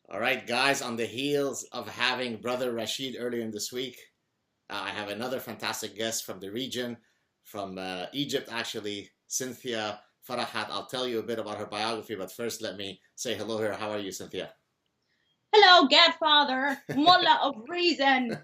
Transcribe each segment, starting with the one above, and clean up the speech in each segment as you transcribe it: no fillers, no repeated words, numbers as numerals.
All right, guys, on the heels of having Brother Rashid earlier in this week, I have another fantastic guest from the region, from Egypt, actually, Cynthia Farahat. I'll tell you a bit about her biography, but first let me say hello here. How are you, Cynthia? Hello, Godfather, Mullah of Reason.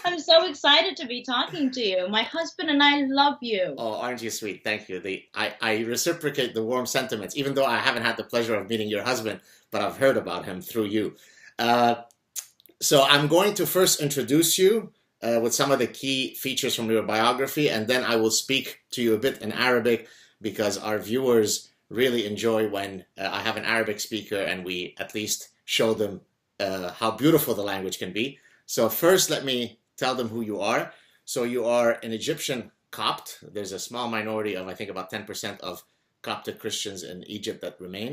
I'm so excited to be talking to you. My husband and I love you. Oh, aren't you sweet? Thank you. I reciprocate the warm sentiments, even though I haven't had the pleasure of meeting your husband, but I've heard about him through you. Uh, So I'm going to first introduce you with some of the key features from your biography, and then I will speak to you a bit in Arabic because our viewers really enjoy when I have an Arabic speaker and we at least show them how beautiful the language can be. So first, let me tell them who you are. So you are an Egyptian Copt. There's a small minority of, I think, about 10% of Coptic Christians in Egypt that remain.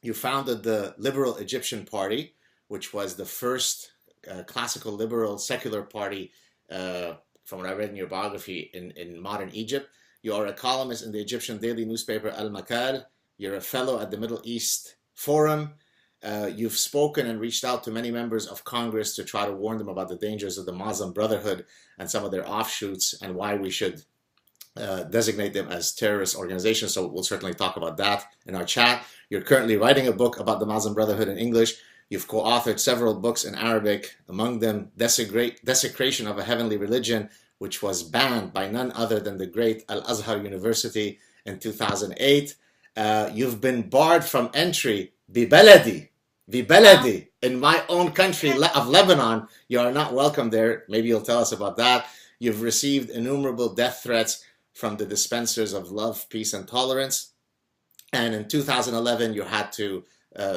You founded the Liberal Egyptian Party, which was the first classical liberal secular party, from what I read in your biography, in modern Egypt. You are a columnist in the Egyptian daily newspaper Al Makal. You're a fellow at the Middle East Forum. You've spoken and reached out to many members of Congress to try to warn them about the dangers of the Muslim Brotherhood and some of their offshoots and why we should designate them as terrorist organizations. So we'll certainly talk about that in our chat. You're currently writing a book about the Muslim Brotherhood in English. You've co-authored several books in Arabic, among them Desecration of a Heavenly Religion, which was banned by none other than the great Al-Azhar University in 2008. You've been barred from entry, Wow. Bibaladi, in my own country of Lebanon. You are not welcome there. Maybe you'll tell us about that. You've received innumerable death threats from the dispensers of love, peace, and tolerance. And in 2011, you had to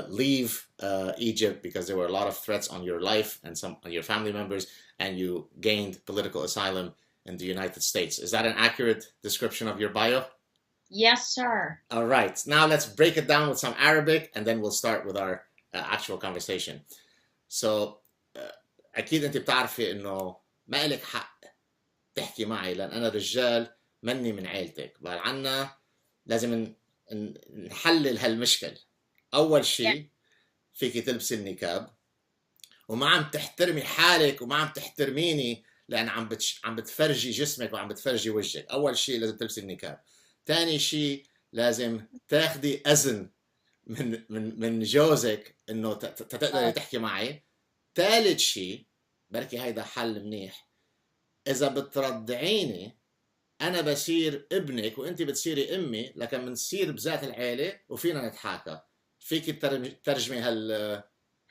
leave Egypt because there were a lot of threats on your life and some on your family members, and you gained political asylum in the United States. Is that an accurate description of your bio? Yes, sir. All right. Now let's break it down with some Arabic, and then we'll start with our actual conversation. So, أكيد أنت بتعرفي إنه ما إلك حق تحكي معي لأن أنا رجال مني من عيلتك، بل عنا لازم نحلل هالمشكل. أول Yeah. شيء فيك تلبسي النكاب، وما عم تحترمي حالك وما عم تحترميني لأن عم بتفرجي جسمك وعم بتفرجي وجهك. أول شيء لازم تلبسي النكاب. ثاني شيء لازم تاخدي أذن من جوزك إنه تقدري Oh, تحكي معي. ثالث شيء، بركي هيدا حل منيح، إذا بترضعيني انا بصير ابنك وانت بتصيري امي، لكن بنصير بذات العيله وفينا نتحاكى. فيك ترجمي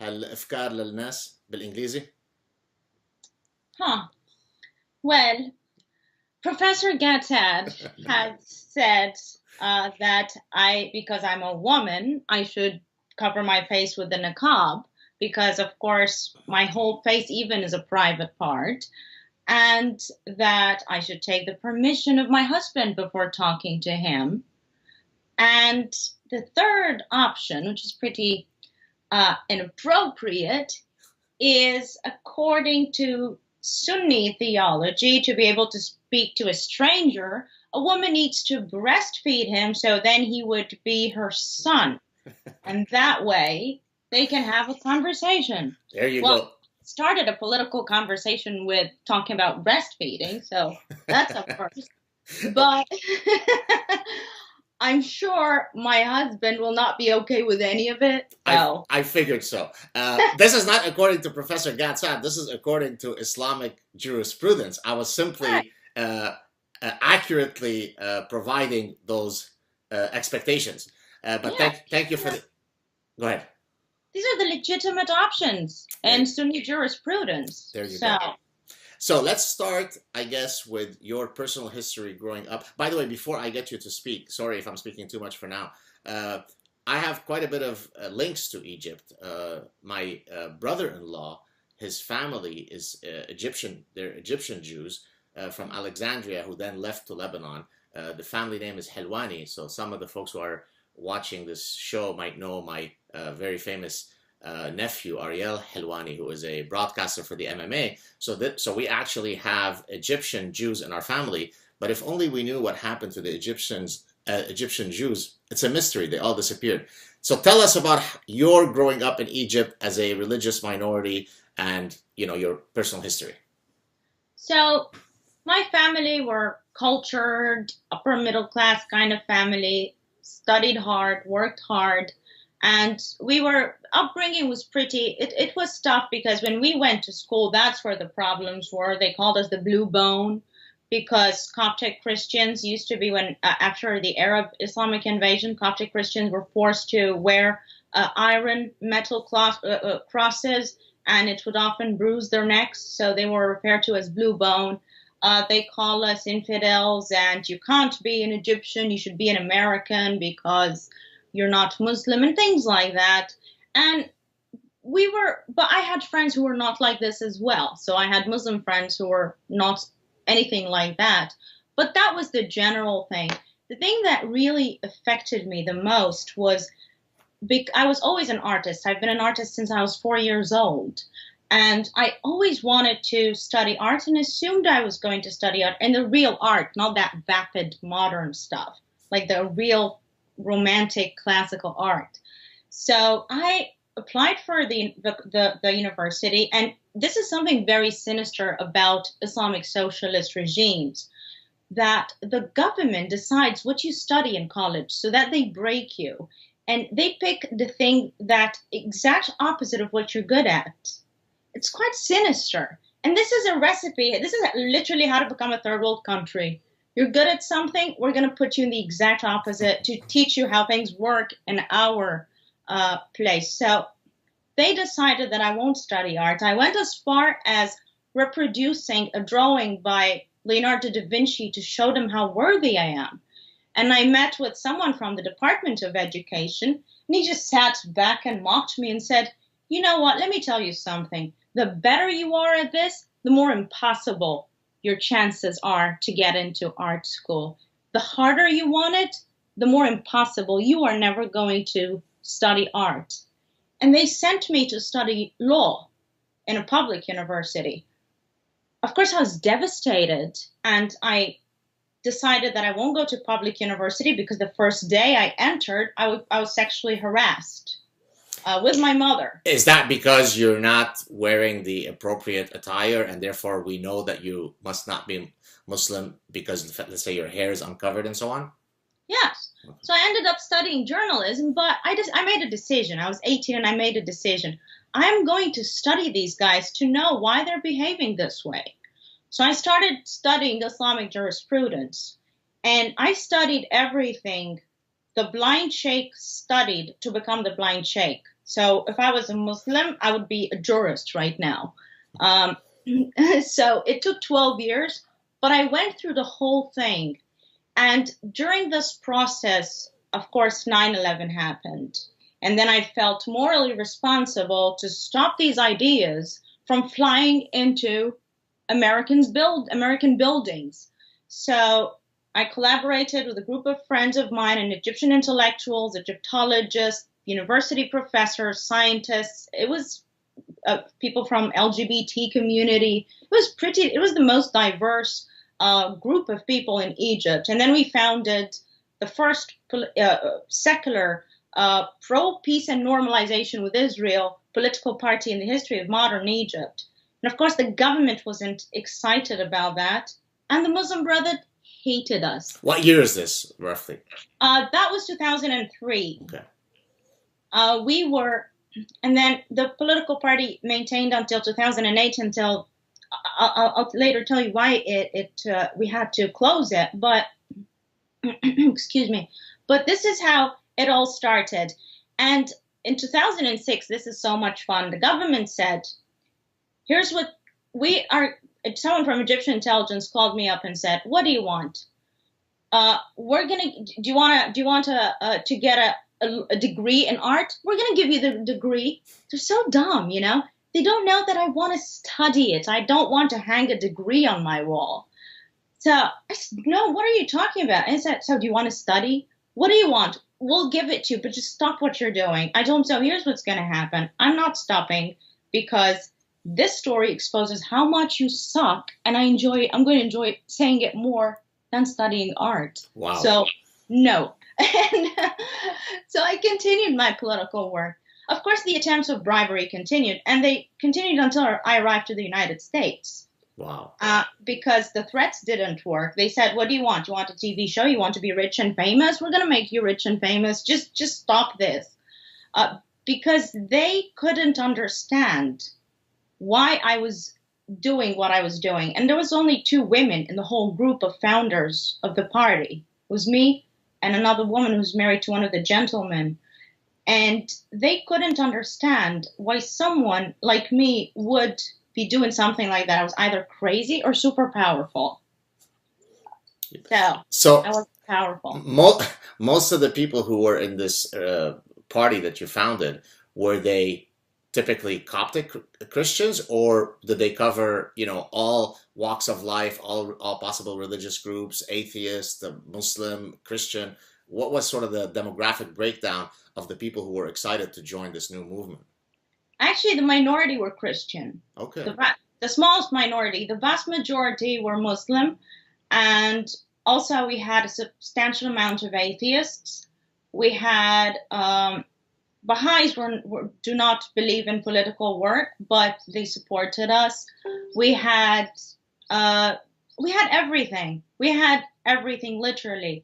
هالافكار للناس بالانجليزي؟ huh. Well, Professor Gad Saad has said that because I'm a woman, I should cover my face with a niqab because, of course, my whole face even is a private part. And that I should take the permission of my husband before talking to him. And the third option, which is pretty inappropriate, is according to Sunni theology, to be able to speak to a stranger, a woman needs to breastfeed him so then he would be her son. And that way they can have a conversation. There you Well, go. started a political conversation with talking about breastfeeding, so that's a first. But I'm sure my husband will not be okay with any of it. So, I figured so. This is not according to Professor Gad Saad. This is according to Islamic jurisprudence. I was right. simply accurately providing those expectations. But Yeah, thank you these for are, the. Go ahead. these are the legitimate options There, in Sunni jurisprudence. there you So, go. So let's start, I guess, with your personal history growing up. By the way, before I get you to speak, sorry if I'm speaking too much for now. Uh, I have quite a bit of links to Egypt. My brother-in-law, his family is Egyptian. They're Egyptian Jews from Alexandria who then left to Lebanon. The family name is Helwani. So some of the folks who are watching this show might know my very famous nephew Ariel Helwani, who is a broadcaster for the MMA. So we actually have Egyptian Jews in our family. But if only we knew what happened to the Egyptian Jews. It's a mystery. They all disappeared. So tell us about your growing up in Egypt as a religious minority and, your personal history. So my family were cultured, upper middle class kind of family, studied hard, worked hard, and upbringing was it was tough because when we went to school, that's where the problems were. They called us the blue bone because Coptic Christians used to be after the Arab Islamic invasion, Coptic Christians were forced to wear iron metal crosses, and it would often bruise their necks, so they were referred to as blue bone. They call us infidels, and you can't be an Egyptian, you should be an American because you're not Muslim, and things like that. And but I had friends who were not like this as well. So I had Muslim friends who were not anything like that. But that was the general thing. The thing that really affected me the most was I was always an artist. I've been an artist since I was 4 years old. And I always wanted to study art and assumed I was going to study art, and the real art, not that vapid modern stuff, like the real romantic classical art. So I applied for the university, and this is something very sinister about Islamic socialist regimes, that the government decides what you study in college so that they break you, and they pick the thing that exact opposite of what you're good at. It's quite sinister. And this is a recipe. This is literally how to become a third world country. You're good at something, we're going to put you in the exact opposite to teach you how things work in our place. So they decided that I won't study art. I went as far as reproducing a drawing by Leonardo da Vinci to show them how worthy I am. And I met with someone from the Department of Education, and he just sat back and mocked me and said, you know what, let me tell you something. The better you are at this, the more impossible your chances are to get into art school. The harder you want it, the more impossible. You are never going to study art. And they sent me to study law in a public university. Of course, I was devastated, and I decided that I won't go to public university because the first day I entered, I was sexually harassed. With my mother. Is that because you're not wearing the appropriate attire, and therefore we know that you must not be Muslim because, let's say, your hair is uncovered and so on? Yes. Okay. So I ended up studying journalism, but I made a decision. I was 18 and I made a decision. I'm going to study these guys to know why they're behaving this way. So I started studying Islamic jurisprudence, and I studied everything the blind sheikh studied to become the blind sheikh. So if I was a Muslim, I would be a jurist right now. So it took 12 years, but I went through the whole thing. And during this process, of course, 9/11 happened. And then I felt morally responsible to stop these ideas from flying into American buildings. So I collaborated with a group of friends of mine and Egyptian intellectuals, Egyptologists, university professors, scientists. It was people from LGBT community. It was the most diverse group of people in Egypt. And then we founded the first secular pro-peace and normalization with Israel political party in the history of modern Egypt. And of course, the government wasn't excited about that. And the Muslim Brotherhood hated us. What year is this, roughly? That was 2003. Okay. And then the political party maintained until 2008, until I'll later tell you why we had to close it. But excuse me. But this is how it all started. And in 2006, this is so much fun. The government said, here's what we are. Someone from Egyptian intelligence called me up and said, what do you want? Do you want to get a degree in art? We're going to give you the degree. They're so dumb, you know? They don't know that I want to study it. I don't want to hang a degree on my wall. So I said, no, what are you talking about? And I said, so do you want to study? What do you want? We'll give it to you, but just stop what you're doing. I told him, so here's what's going to happen. I'm not stopping because this story exposes how much you suck, and I'm going to enjoy saying it more than studying art. Wow. So, no. And so I continued my political work. Of course, the attempts of bribery continued, and they continued until I arrived to the United States. Wow. Because the threats didn't work. They said, what do you want? You want a TV show? You want to be rich and famous? We're going to make you rich and famous. Just stop this. Because they couldn't understand why I was doing what I was doing. And there was only 2 women in the whole group of founders of the party. It was me and another woman who's married to one of the gentlemen. And they couldn't understand why someone like me would be doing something like that. I was either crazy or super powerful. So I was powerful. Most of the people who were in this party that you founded, were they typically Coptic Christians, or did they cover, all walks of life, all possible religious groups, atheist, Muslim, Christian? What was sort of the demographic breakdown of the people who were excited to join this new movement? Actually, the minority were Christian. Okay. The smallest minority. The vast majority were Muslim, and also we had a substantial amount of atheists. We had Baha'is do not believe in political work, but they supported us. We had everything. We had everything, literally.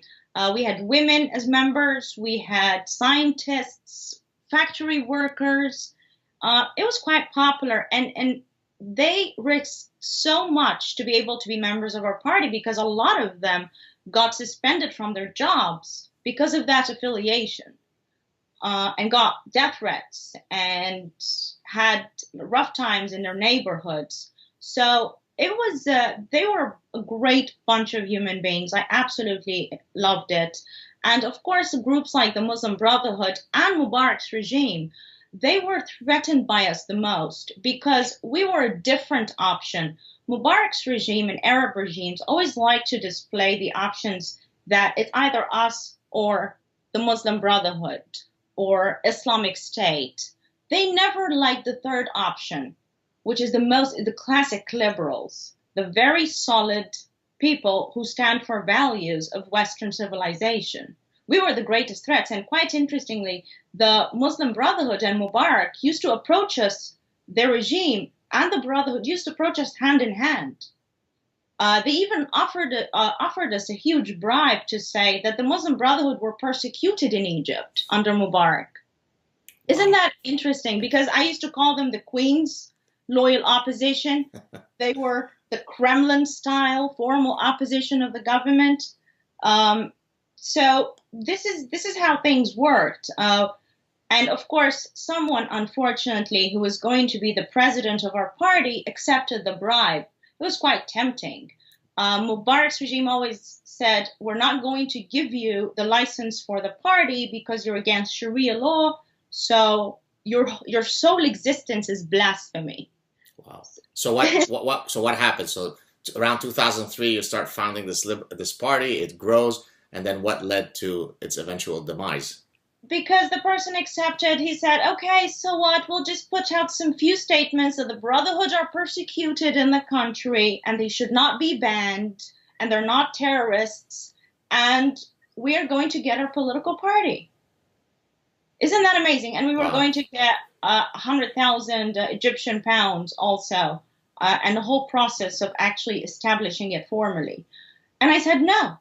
We had women as members. We had scientists, factory workers. It was quite popular, and they risked so much to be able to be members of our party, because a lot of them got suspended from their jobs because of that affiliation, and got death threats and had rough times in their neighborhoods. So it was they were a great bunch of human beings. I absolutely loved it. And of course, groups like the Muslim Brotherhood and Mubarak's regime, they were threatened by us the most because we were a different option. Mubarak's regime and Arab regimes always like to display the options that it's either us or the Muslim Brotherhood or Islamic State. They never liked the third option, which is the classic liberals, the very solid people who stand for values of Western civilization. We were the greatest threats, and quite interestingly, the Muslim Brotherhood and Mubarak used to approach us, their regime and the Brotherhood used to approach us hand in hand. They even offered us a huge bribe to say that the Muslim Brotherhood were persecuted in Egypt under Mubarak. Isn't that interesting? Because I used to call them the Queen's loyal opposition. They were the Kremlin-style formal opposition of the government. So this is how things worked. And of course, someone, unfortunately, who was going to be the president of our party accepted the bribe. It was quite tempting. Mubarak's regime always said, we're not going to give you the license for the party because you're against Sharia law, so your sole existence is blasphemy. Wow. So what happened? So around 2003, you start founding this party. It grows, and then what led to its eventual demise? Because the person accepted, he said, okay, so what? We'll just put out some few statements that the Brotherhood are persecuted in the country and they should not be banned and they're not terrorists, and we are going to get our political party. Isn't that amazing? And we were going to get 100,000 Egyptian pounds also, and the whole process of actually establishing it formally. And I said, no,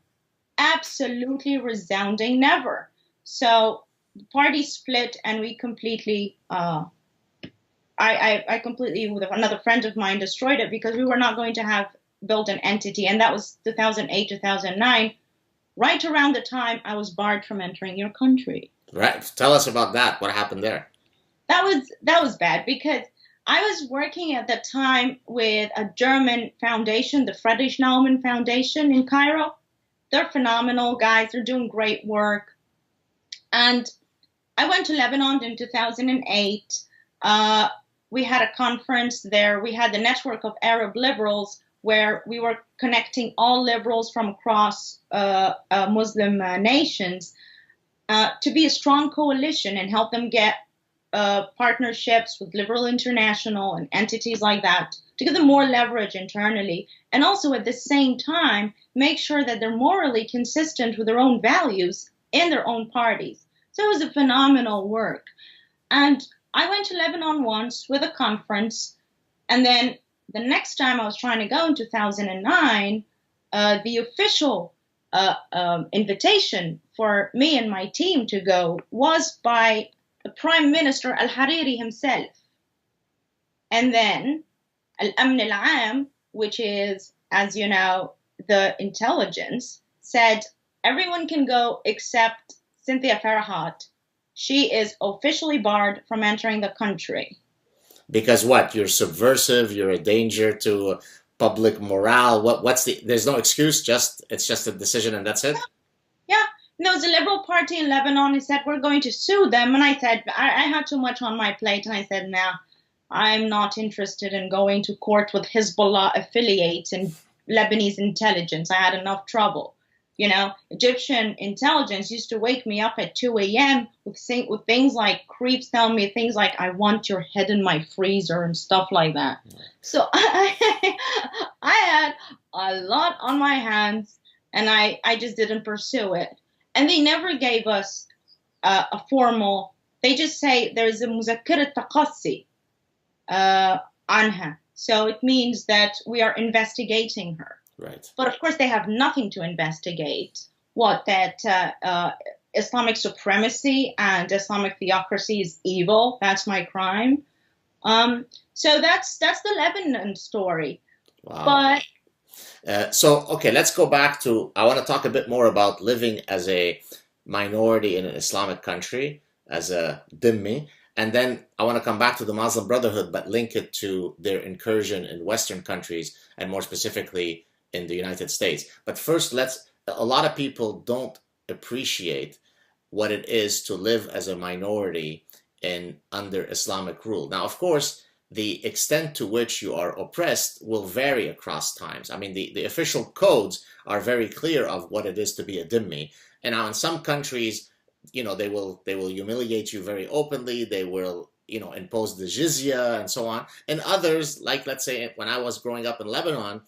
absolutely resounding never. So the party split, and we completely, I completely, with another friend of mine, destroyed it because we were not going to have built an entity. And that was 2008, 2009, right around the time I was barred from entering your country. Right. Tell us about that. What happened there? That was bad because I was working at the time with a German foundation, the Friedrich Naumann Foundation in Cairo. They're phenomenal guys. They're doing great work. And I went to Lebanon in 2008. We had a conference there. We had the network of Arab liberals where we were connecting all liberals from across Muslim nations to be a strong coalition and help them get partnerships with Liberal International and entities like that to give them more leverage internally, and also at the same time make sure that they're morally consistent with their own values in their own parties. So it was a phenomenal work. And I went to Lebanon once with a conference, and then the next time I was trying to go in 2009, the official invitation for me and my team to go was by Prime Minister Al-Hariri himself. And then Al-Amn Al-Am, which is, as you know, the intelligence, said everyone can go except Cynthia Farahat. She is officially barred from entering the country. Because what? You're subversive, you're a danger to public morale. There's no excuse, it's just a decision and that's it? Yeah. There was a liberal party in Lebanon who said, we're going to sue them. And I said, I had too much on my plate. And I said, no, I'm not interested in going to court with Hezbollah affiliates and Lebanese intelligence. I had enough trouble. You know, Egyptian intelligence used to wake me up at 2 a.m. with things like creeps telling me things like, I want your head in my freezer and stuff like that. So I had a lot on my hands, and I just didn't pursue it. And they never gave us a formal, they just say there's a مذكرة تقصي عنها. So it means that we are investigating her. Right. But of course, they have nothing to investigate. That Islamic supremacy and Islamic theocracy is evil. That's my crime. So that's the Lebanon story. Wow. But okay, let's go back to. I want to talk a bit more about living as a minority in an Islamic country, as a dhimmi. And then I want to come back to the Muslim Brotherhood, but link it to their incursion in Western countries, and more specifically in the United States. But first, a lot of people don't appreciate what it is to live as a minority under Islamic rule. Now, of course, the extent to which you are oppressed will vary across times. I mean, the official codes are very clear of what it is to be a dhimmi. And now in some countries, you know, they will humiliate you very openly. They will, you know, impose the jizya and so on. And others, like let's say when I was growing up in Lebanon,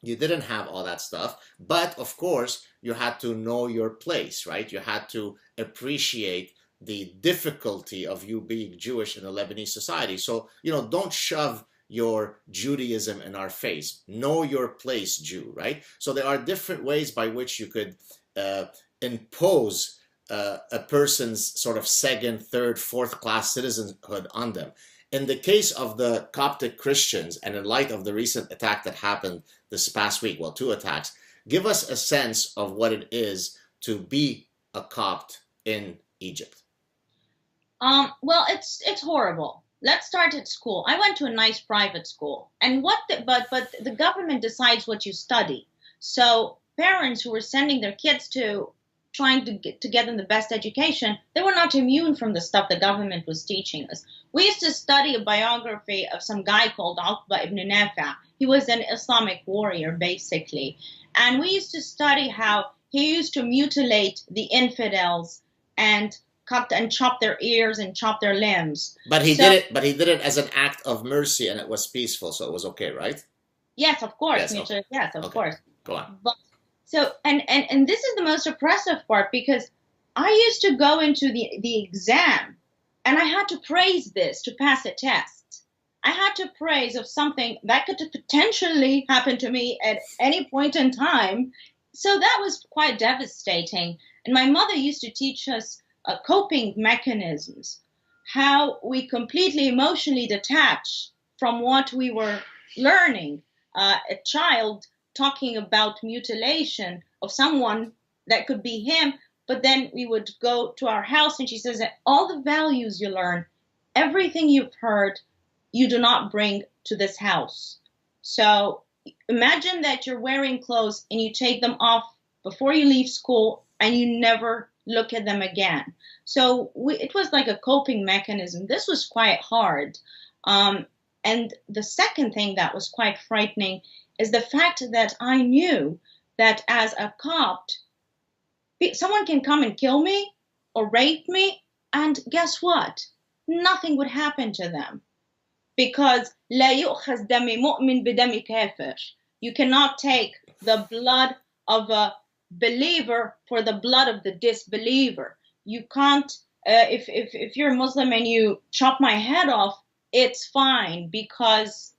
you didn't have all that stuff, but of course you had to know your place, right? You had to appreciate the difficulty of you being Jewish in a Lebanese society. So, you know, don't shove your Judaism in our face. Know your place, Jew, right? So there are different ways by which you could impose a person's sort of second, third, fourth class citizenhood on them. In the case of the Coptic Christians, and in light of the recent attack that happened this past week, well, 2 attacks, give us a sense of what it is to be a Copt in Egypt. Well, it's horrible. Let's start at school. I went to a nice private school, and but the government decides what you study. So parents who were sending their kids to trying to get them the best education, they were not immune from the stuff the government was teaching us. We used to study a biography of some guy called Uqba ibn Nafi'. He was an Islamic warrior, basically. And we used to study how he used to mutilate the infidels and chop their ears and chop their limbs. But he did it as an act of mercy, and it was peaceful, so it was okay, right? Yes, of course. Yes, okay. Yes, of course. Go on. But, so and this is the most oppressive part, because I used to go into the exam and I had to praise this to pass a test. I had to praise of something that could potentially happen to me at any point in time. So that was quite devastating. And my mother used to teach us coping mechanisms, how we completely emotionally detach from what we were learning. A child talking about mutilation of someone that could be him, but then we would go to our house and she says that all the values you learn, everything you've heard, you do not bring to this house. So imagine that you're wearing clothes and you take them off before you leave school and you never look at them again. So it was like a coping mechanism. This was quite hard. And the second thing that was quite frightening is the fact that I knew that as a Copt, someone can come and kill me or rape me, and guess what? Nothing would happen to them. Because لا يؤخذ دم مؤمن بدم كافر. You cannot take the blood of a believer for the blood of the disbeliever. You can't, if you're a Muslim and you chop my head off, it's fine because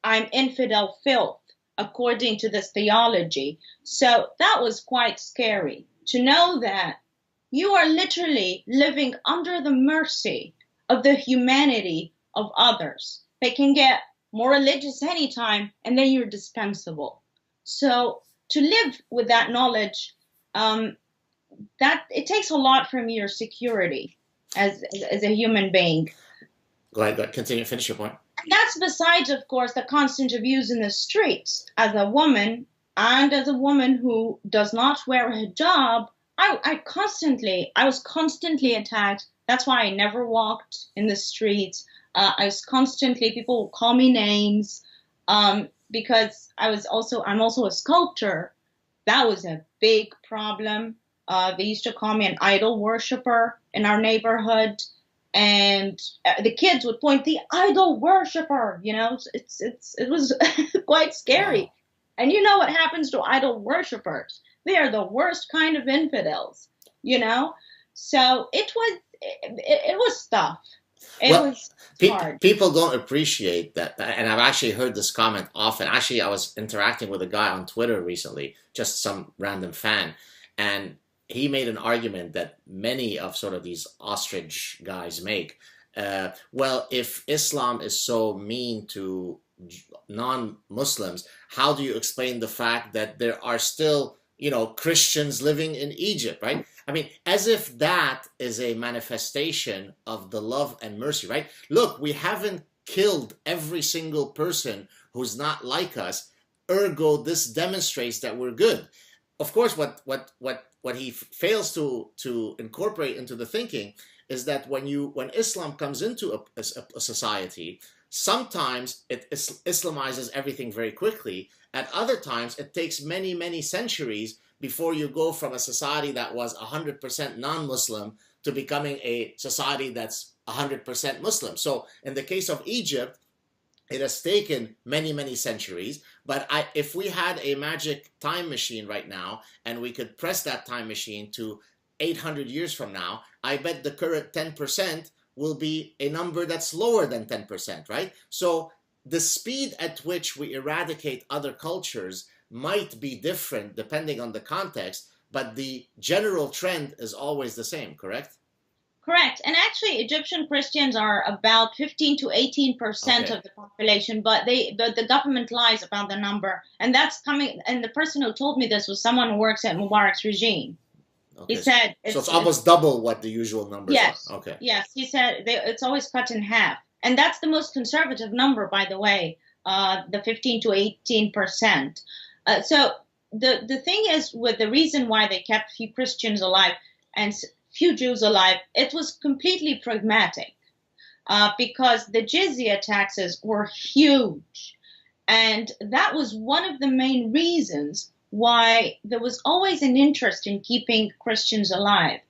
I'm infidel filth, according to this theology. So that was quite scary to know that you are literally living under the mercy of the humanity of others. They can get more religious anytime, and then you're dispensable. So to live with that knowledge, that it takes a lot from your security as a human being. Go ahead. Continue. Finish your point. And that's besides, of course, the constant abuse in the streets. As a woman, and as a woman who does not wear a hijab, I was constantly attacked. That's why I never walked in the streets. People would call me names, because I'm also a sculptor. That was a big problem. They used to call me an idol worshiper in our neighborhood. And the kids would point, the idol worshiper, it was quite scary. Wow. And you know what happens to idol worshipers? They are the worst kind of infidels, So it was tough. It was hard. People don't appreciate that. And I've actually heard this comment often. Actually, I was interacting with a guy on Twitter recently, just some random fan. And he made an argument that many of sort of these ostrich guys make. Well, if Islam is so mean to non-Muslims, how do you explain the fact that there are still, Christians living in Egypt, right? I mean, as if that is a manifestation of the love and mercy, right? Look, we haven't killed every single person who's not like us. Ergo, this demonstrates that we're good. Of course, what he fails to incorporate into the thinking is that when Islam comes into a society, sometimes it Islamizes everything very quickly. At other times, it takes many, many centuries before you go from a society that was 100% non-Muslim to becoming a society that's 100% Muslim. So in the case of Egypt, it has taken many, many centuries. But if we had a magic time machine right now and we could press that time machine to 800 years from now, I bet the current 10% will be a number that's lower than 10%, right? So the speed at which we eradicate other cultures might be different depending on the context, but the general trend is always the same, correct? Correct. And actually, Egyptian Christians are about 15 to 18% of the population, but the government lies about the number. And that's coming. And the person who told me this was someone who works at Mubarak's regime. Okay. He said it's almost double what the usual numbers are. Okay. Yes. He said it's always cut in half. And that's the most conservative number, by the way, the 15 to 18%. So the thing is, with the reason why they kept few Christians alive and few Jews alive, it was completely pragmatic, because the jizya taxes were huge. And that was one of the main reasons why there was always an interest in keeping Christians alive.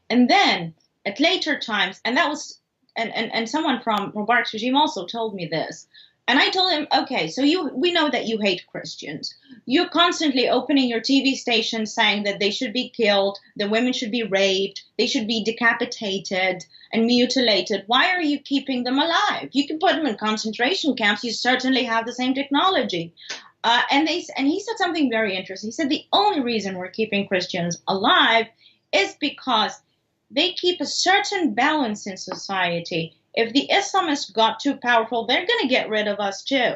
And then at later times, and that was, and someone from Mubarak's regime also told me this. And I told him, okay, so we know that you hate Christians. You're constantly opening your TV station saying that they should be killed, the women should be raped, they should be decapitated and mutilated. Why are you keeping them alive? You can put them in concentration camps. You certainly have the same technology. And he said something very interesting. He said the only reason we're keeping Christians alive is because they keep a certain balance in society. If the Islamists got too powerful, they're going to get rid of us too.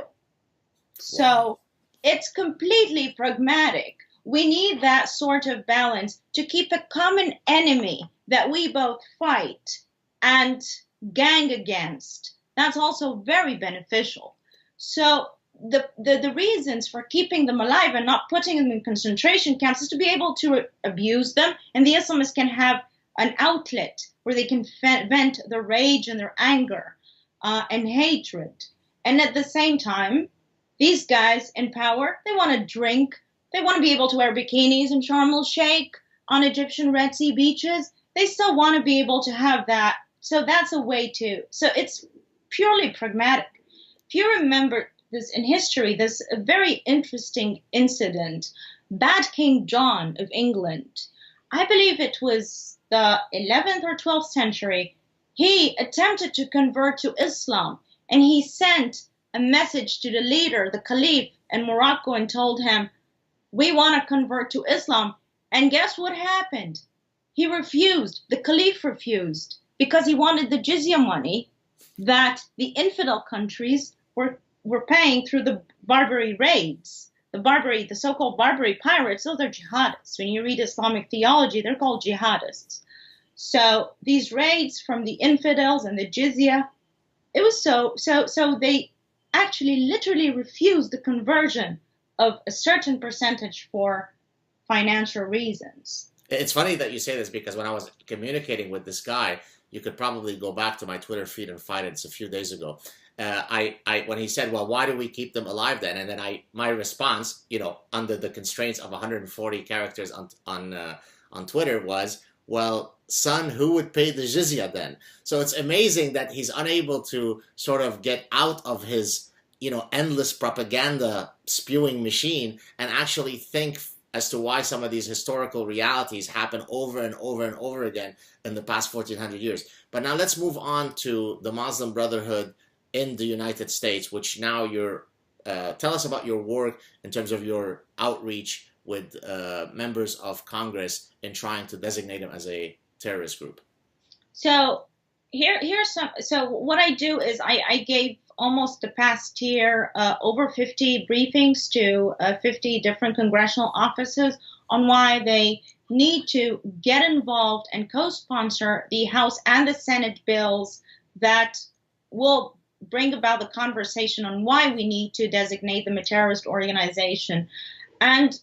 So it's completely pragmatic. We need that sort of balance to keep a common enemy that we both fight and gang against. That's also very beneficial. So the reasons for keeping them alive and not putting them in concentration camps is to be able to abuse them, and the Islamists can have an outlet where they can vent their rage and their anger and hatred. And at the same time, these guys in power, they want to drink. They want to be able to wear bikinis in Sharm el-Sheikh on Egyptian Red Sea beaches. They still want to be able to have that. So that's a way to. So it's purely pragmatic. If you remember this in history, there's a very interesting incident bad King John of England, I believe it was the 11th or 12th century, he attempted to convert to Islam, and he sent a message to the leader, the Caliph in Morocco, and told him, we want to convert to Islam. And guess what happened? He refused. The Caliph refused because he wanted the jizya money that the infidel countries were paying through the Barbary raids. The so-called Barbary pirates, those are jihadists. When you read Islamic theology, they're called jihadists. So these raids from the infidels and the jizya, it was so they actually literally refused the conversion of a certain percentage for financial reasons. It's funny that you say this because when I was communicating with this guy, you could probably go back to my Twitter feed and find it. It's a few days ago. When he said, "Well, why do we keep them alive then?" And then my response, under the constraints of 140 characters on Twitter was, "Well, son, who would pay the jizya then?" So it's amazing that he's unable to sort of get out of his, endless propaganda spewing machine and actually think as to why some of these historical realities happen over and over and over again in the past 1400 years. But now let's move on to the Muslim Brotherhood in the United States, which now tell us about your work in terms of your outreach with members of Congress in trying to designate them as a terrorist group. So so what I do is I gave almost the past year over 50 briefings to 50 different congressional offices on why they need to get involved and co-sponsor the House and the Senate bills that will bring about the conversation on why we need to designate them a terrorist organization. And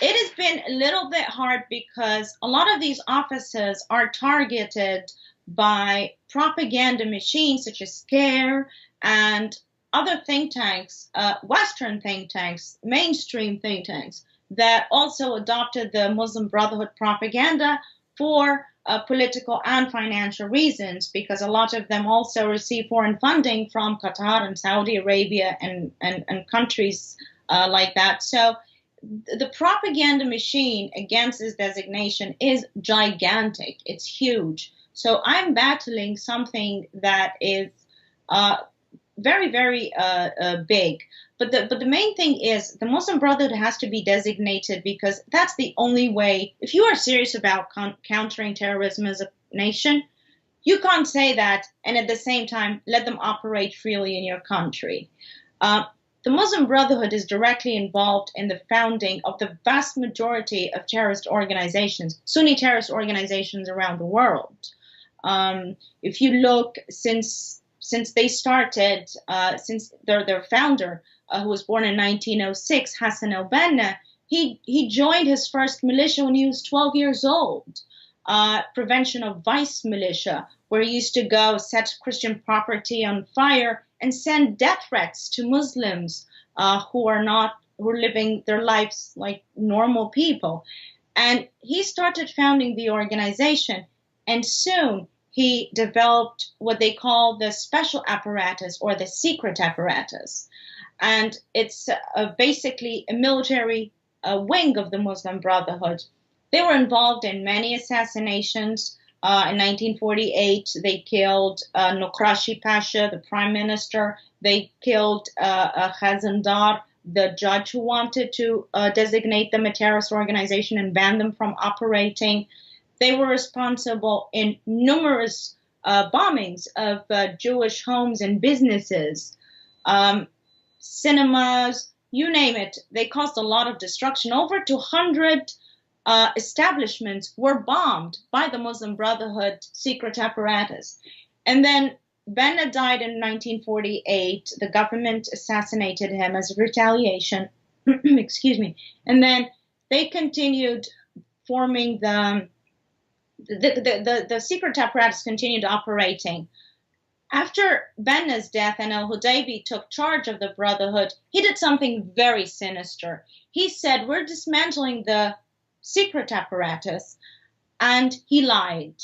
it has been a little bit hard because a lot of these offices are targeted by propaganda machines such as SCARE and other think tanks, Western think tanks, mainstream think tanks, that also adopted the Muslim Brotherhood propaganda for political and financial reasons, because a lot of them also receive foreign funding from Qatar and Saudi Arabia and countries like that. So the propaganda machine against this designation is gigantic. It's huge. So I'm battling something that is very, very big. But the main thing is the Muslim Brotherhood has to be designated because that's the only way. If you are serious about countering terrorism as a nation, you can't say that and at the same time let them operate freely in your country. The Muslim Brotherhood is directly involved in the founding of the vast majority of terrorist organizations, Sunni terrorist organizations around the world. If you look, since they started, since their founder, who was born in 1906, Hassan al-Banna, he joined his first militia when he was 12 years old, Prevention of Vice Militia, where he used to go set Christian property on fire and send death threats to Muslims who are living their lives like normal people. And he started founding the organization, and soon he developed what they call the special apparatus or the secret apparatus. And it's basically a military wing of the Muslim Brotherhood. They were involved in many assassinations. In 1948, they killed Nokrashi Pasha, the prime minister. They killed Khazandar, the judge who wanted to designate them a terrorist organization and ban them from operating. They were responsible in numerous bombings of Jewish homes and businesses, cinemas, you name it. They caused a lot of destruction. Over 200 establishments were bombed by the Muslim Brotherhood secret apparatus. And then Banna died in 1948. The government assassinated him as a retaliation. Excuse me. And then they continued forming the secret apparatus continued operating. After Banna's death and al-Hudaybi took charge of the Brotherhood, he did something very sinister. He said, we're dismantling the secret apparatus, and he lied.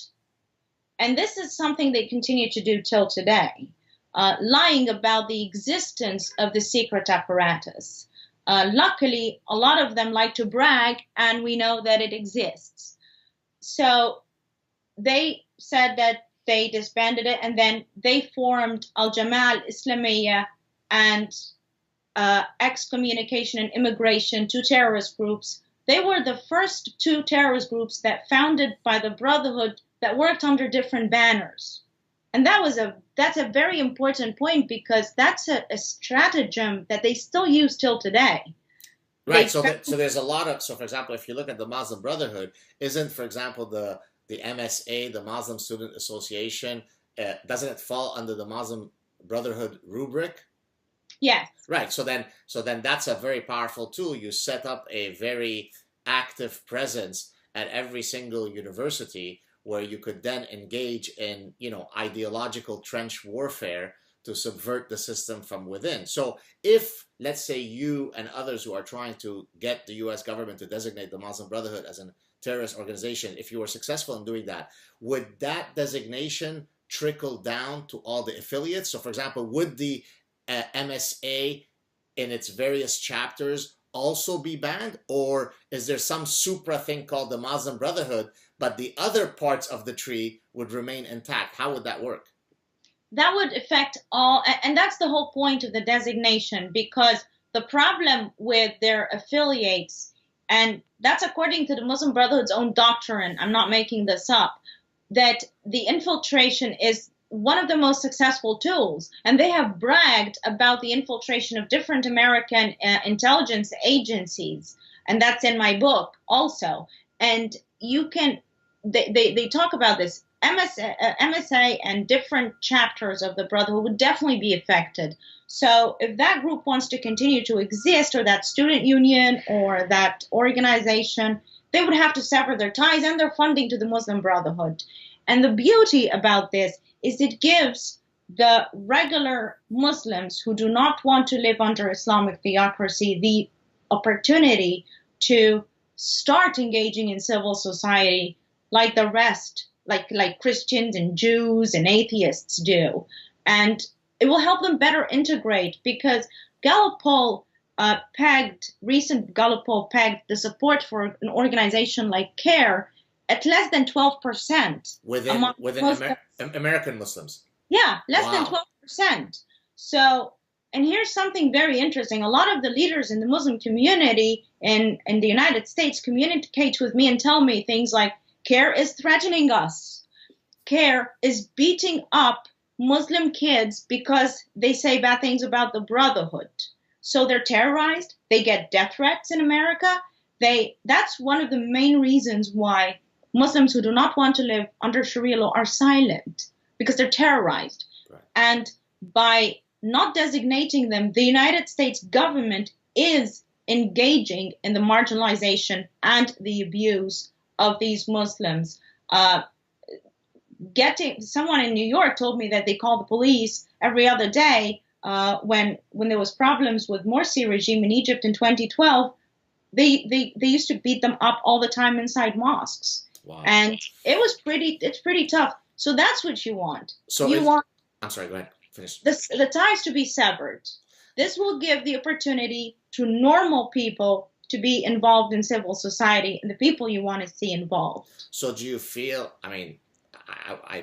And this is something they continue to do till today, lying about the existence of the secret apparatus. Luckily, a lot of them like to brag, and we know that it exists. So they said that they disbanded it, and then they formed Al-Jamaa al-Islamiyya and excommunication and immigration, two terrorist groups. They were the first two terrorist groups that founded by the Brotherhood that worked under different banners. And that's a very important point, because that's a stratagem that they still use till today. Right. So there's a lot of, so for example, if you look at the Muslim Brotherhood, isn't, for example, the MSA, the Muslim Student Association, doesn't it fall under the Muslim Brotherhood rubric? Yes. Right. So then that's a very powerful tool. You set up a very active presence at every single university, where you could then engage in, ideological trench warfare to subvert the system from within. So if, let's say, you and others who are trying to get the US government to designate the Muslim Brotherhood as a terrorist organization, if you were successful in doing that, would that designation trickle down to all the affiliates? So for example, would the MSA in its various chapters also be banned? Or is there some supra thing called the Muslim Brotherhood, but the other parts of the tree would remain intact? How would that work? That would affect all, and that's the whole point of the designation, because the problem with their affiliates, and that's according to the Muslim Brotherhood's own doctrine, I'm not making this up, that the infiltration is one of the most successful tools. And they have bragged about the infiltration of different American intelligence agencies. And that's in my book also. And you can, they talk about this. MSA and different chapters of the Brotherhood would definitely be affected. So if that group wants to continue to exist, or that student union or that organization, they would have to sever their ties and their funding to the Muslim Brotherhood. And the beauty about this is it gives the regular Muslims who do not want to live under Islamic theocracy the opportunity to start engaging in civil society like the rest, like Christians and Jews and atheists do. And it will help them better integrate, because recent Gallup poll pegged the support for an organization like CARE at less than 12%. Within American Muslims. Yeah, less than 12%. So, and here's something very interesting. A lot of the leaders in the Muslim community in the United States communicate with me and tell me things like, CARE is threatening us. CARE is beating up Muslim kids because they say bad things about the Brotherhood. So they're terrorized. They get death threats in America. That's one of the main reasons why Muslims who do not want to live under Sharia law are silent, because they're terrorized. Right. And by not designating them, the United States government is engaging in the marginalization and the abuse of these Muslims. Someone in New York told me that they called the police every other day when there was problems with Morsi regime in Egypt in 2012. They used to beat them up all the time inside mosques. Wow. And it's pretty tough. So that's what you want. So I'm sorry, go ahead. Finish. The ties to be severed. This will give the opportunity to normal people to be involved in civil society, and the people you want to see involved. So do you feel, I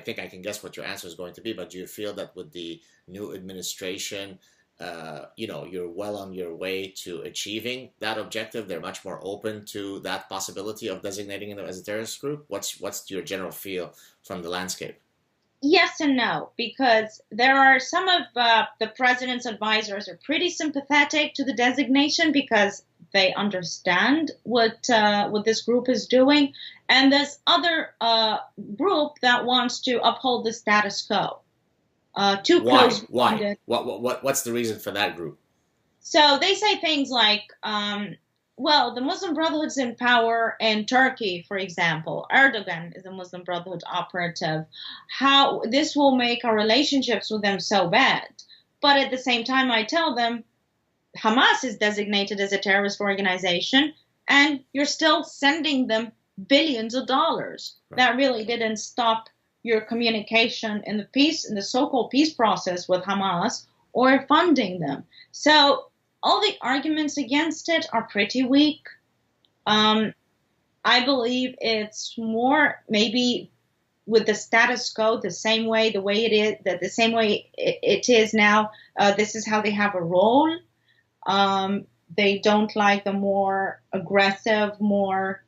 think I can guess what your answer is going to be, but do you feel that with the new administration, you're well on your way to achieving that objective? They're much more open to that possibility of designating them as a terrorist group? What's your general feel from the landscape? Yes and no, because there are some of the president's advisors are pretty sympathetic to the designation because they understand what this group is doing, and there's other group that wants to uphold the status quo. Why? What's the reason for that group? So they say things like, the Muslim Brotherhood's in power in Turkey, for example. Erdogan is a Muslim Brotherhood operative. How this will make our relationships with them so bad. But at the same time, I tell them, Hamas is designated as a terrorist organization, and you're still sending them billions of dollars. Right. That really didn't stop your communication in the so-called peace process with Hamas or funding them. So all the arguments against it are pretty weak. I believe it's more maybe with the status quo, the same way it is, the same way it is now. This is how they have a role. They don't like the more aggressive, more.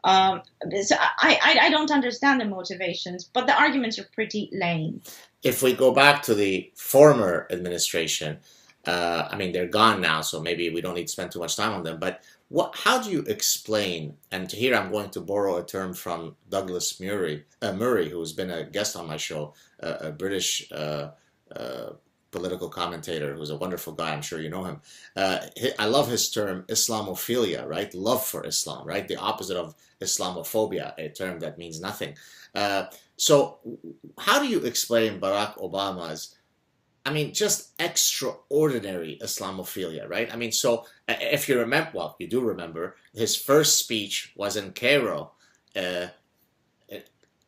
So I don't understand the motivations, but the arguments are pretty lame. If we go back to the former administration, I mean, they're gone now, so maybe we don't need to spend too much time on them. But how do you explain, and here I'm going to borrow a term from Douglas Murray, who's been a guest on my show, a British political commentator who's a wonderful guy. I'm sure you know him. I love his term, Islamophilia, right? Love for Islam, right? The opposite of Islamophobia, a term that means nothing. So how do you explain Barack Obama's, I mean, just extraordinary Islamophilia, right? I mean, so if you remember, well, you do remember, his first speech was in Cairo,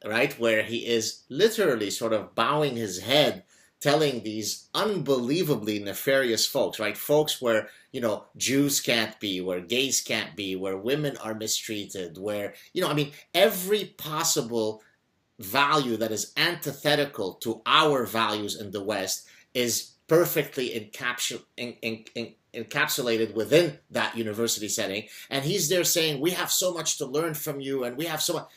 right, where he is literally sort of bowing his head, telling these unbelievably nefarious folks, right? Folks where, you know, Jews can't be, where gays can't be, where women are mistreated, where, you know, I mean, every possible value that is antithetical to our values in the West is perfectly encapsulated within that university setting. And he's there saying, we have so much to learn from you, and we have so much.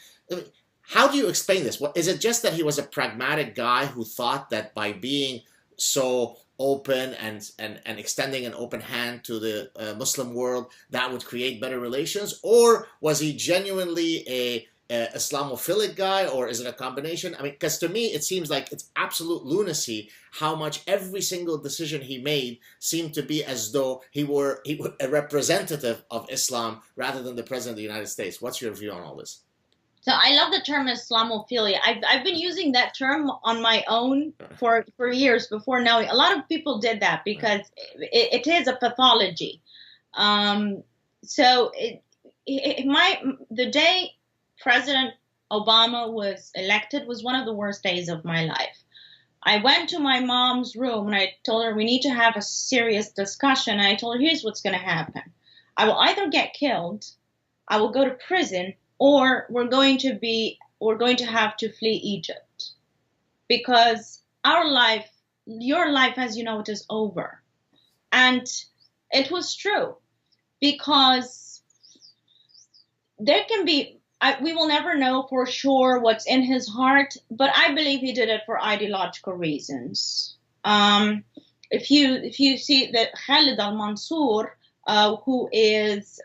How do you explain this? What, is it just that he was a pragmatic guy who thought that by being so open and extending an open hand to the Muslim world, that would create better relations? Or was he genuinely a Islamophilic guy, or is it a combination? I mean, because to me, it seems like it's absolute lunacy how much every single decision he made seemed to be as though he were a representative of Islam rather than the president of the United States. What's your view on all this? So I love the term Islamophilia. I've been using that term on my own for years before knowing. A lot of people did that because it is a pathology. So the day President Obama was elected was one of the worst days of my life. I went to my mom's room and I told her we need to have a serious discussion. And I told her, here's what's going to happen. I will either get killed, I will go to prison, or we're going to have to flee Egypt, because your life, as you know, it is over. And it was true, because there can be, we will never know for sure what's in his heart, but I believe he did it for ideological reasons. If you see that Khalid al-Mansour, who is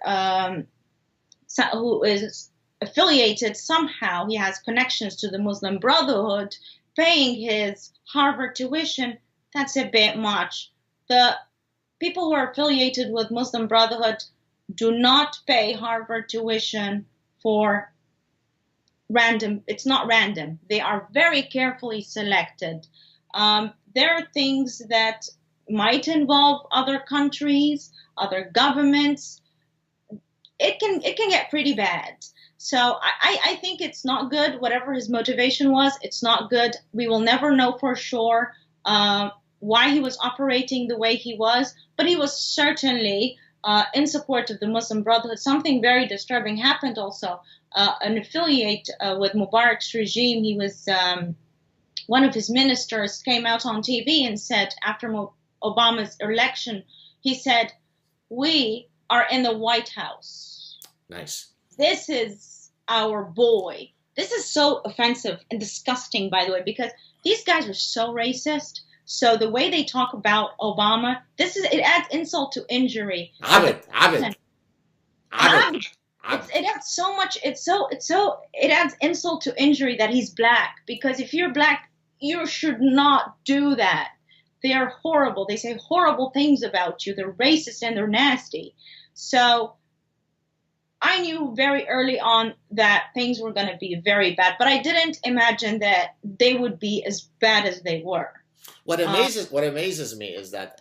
affiliated somehow, he has connections to the Muslim Brotherhood, paying his Harvard tuition, that's a bit much. The people who are affiliated with Muslim Brotherhood do not pay Harvard tuition for random. It's not random. They are very carefully selected. There are things that might involve other countries, other governments. It can get pretty bad. So I think it's not good. Whatever his motivation was, it's not good. We will never know for sure why he was operating the way he was, but he was certainly in support of the Muslim Brotherhood. Something very disturbing happened also. An affiliate with Mubarak's regime, he was one of his ministers came out on TV and said, after Obama's election, he said, we are in the White House. Nice. This is our boy. This is so offensive and disgusting, by the way, because these guys are so racist. So the way they talk about Obama, it adds insult to injury. It adds so much. It adds insult to injury that he's black, because if you're black, you should not do that. They are horrible. They say horrible things about you. They're racist and they're nasty. So I knew very early on that things were going to be very bad, but I didn't imagine that they would be as bad as they were. What amazes me is that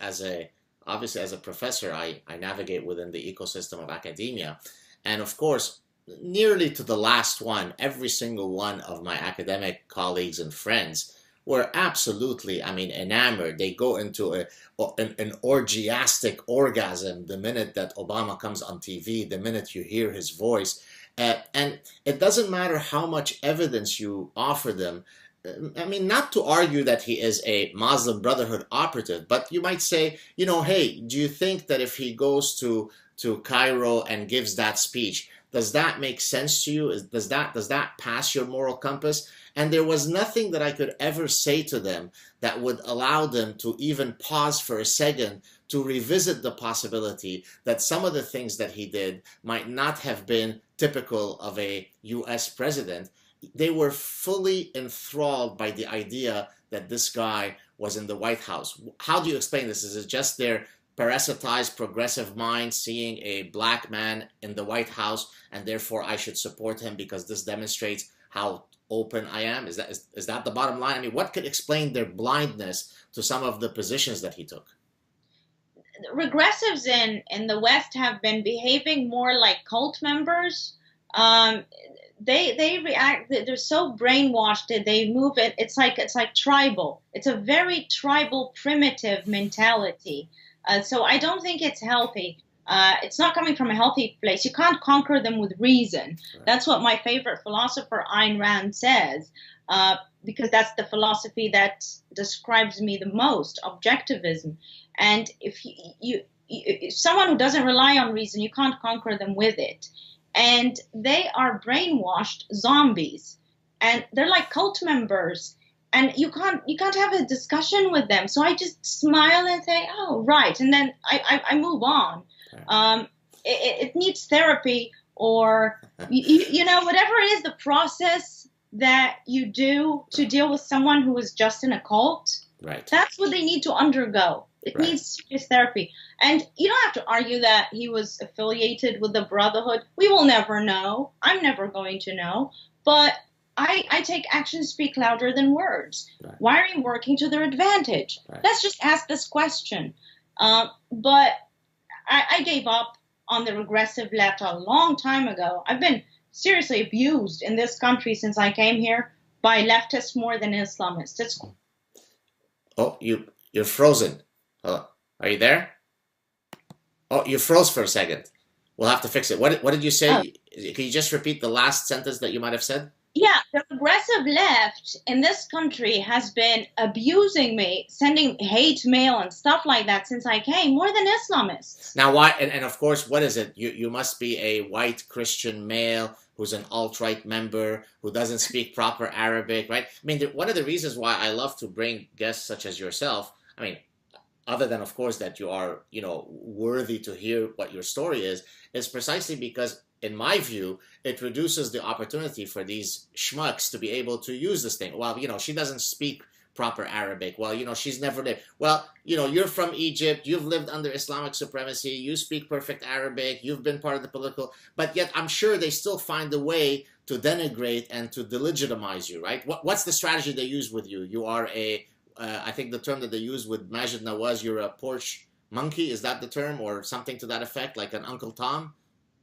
obviously as a professor, I navigate within the ecosystem of academia. And of course, nearly to the last one, every single one of my academic colleagues and friends were absolutely, I mean, enamored. They go into an orgiastic orgasm the minute that Obama comes on TV, the minute you hear his voice. And it doesn't matter how much evidence you offer them. I mean, not to argue that he is a Muslim Brotherhood operative, but you might say, you know, hey, do you think that if he goes to Cairo and gives that speech, does that make sense to you? Does that pass your moral compass? And there was nothing that I could ever say to them that would allow them to even pause for a second to revisit the possibility that some of the things that he did might not have been typical of a US president. They were fully enthralled by the idea that this guy was in the White House. How do you explain this? Is it just their parasitized progressive mind seeing a black man in the White House and therefore I should support him because this demonstrates how open I am? Is that the bottom line? I mean, what could explain their blindness to some of the positions that he took? Regressives in the West have been behaving more like cult members. Um, they react. They're so brainwashed that they move it. It's like tribal. It's a very tribal, primitive mentality. So I don't think it's healthy. It's not coming from a healthy place. You can't conquer them with reason. Right. That's what my favorite philosopher Ayn Rand says, because that's the philosophy that describes me the most, objectivism. And if someone who doesn't rely on reason, you can't conquer them with it. And they are brainwashed zombies, and they're like cult members. And you can't have a discussion with them. So I just smile and say, oh, right. And then I move on. It needs therapy, or, you know, whatever it is, the process that you do to deal with someone who is just in a cult. Right. That's what they need to undergo. It Right. needs serious therapy. And you don't have to argue that he was affiliated with the Brotherhood. We will never know. I'm never going to know. But I take actions speak louder than words. Right. Why are you working to their advantage? Right. Let's just ask this question. But I gave up on the regressive left a long time ago. I've been seriously abused in this country since I came here by leftists more than Islamists. Oh, you're frozen. Are you there? Oh, you froze for a second. We'll have to fix it. What did you say? Oh. Can you just repeat the last sentence that you might have said? Yeah, the progressive left in this country has been abusing me, sending hate mail and stuff like that since I came, more than Islamists. Now, why? And of course, what is it? You must be a white Christian male who's an alt-right member who doesn't speak proper Arabic, right? I mean, one of the reasons why I love to bring guests such as yourself, I mean, other than, of course, that you are, you know, worthy to hear what your story is precisely because, in my view, it reduces the opportunity for these schmucks to be able to use this thing. Well, you know, she doesn't speak proper Arabic. Well, you know, she's never lived. Well, you know, you're from Egypt. You've lived under Islamic supremacy. You speak perfect Arabic. You've been part of the political. But yet I'm sure they still find a way to denigrate and to delegitimize you, right? What's the strategy they use with you? You are I think the term that they use with Majid Nawaz, you're a porch monkey. Is that the term, or something to that effect, like an Uncle Tom?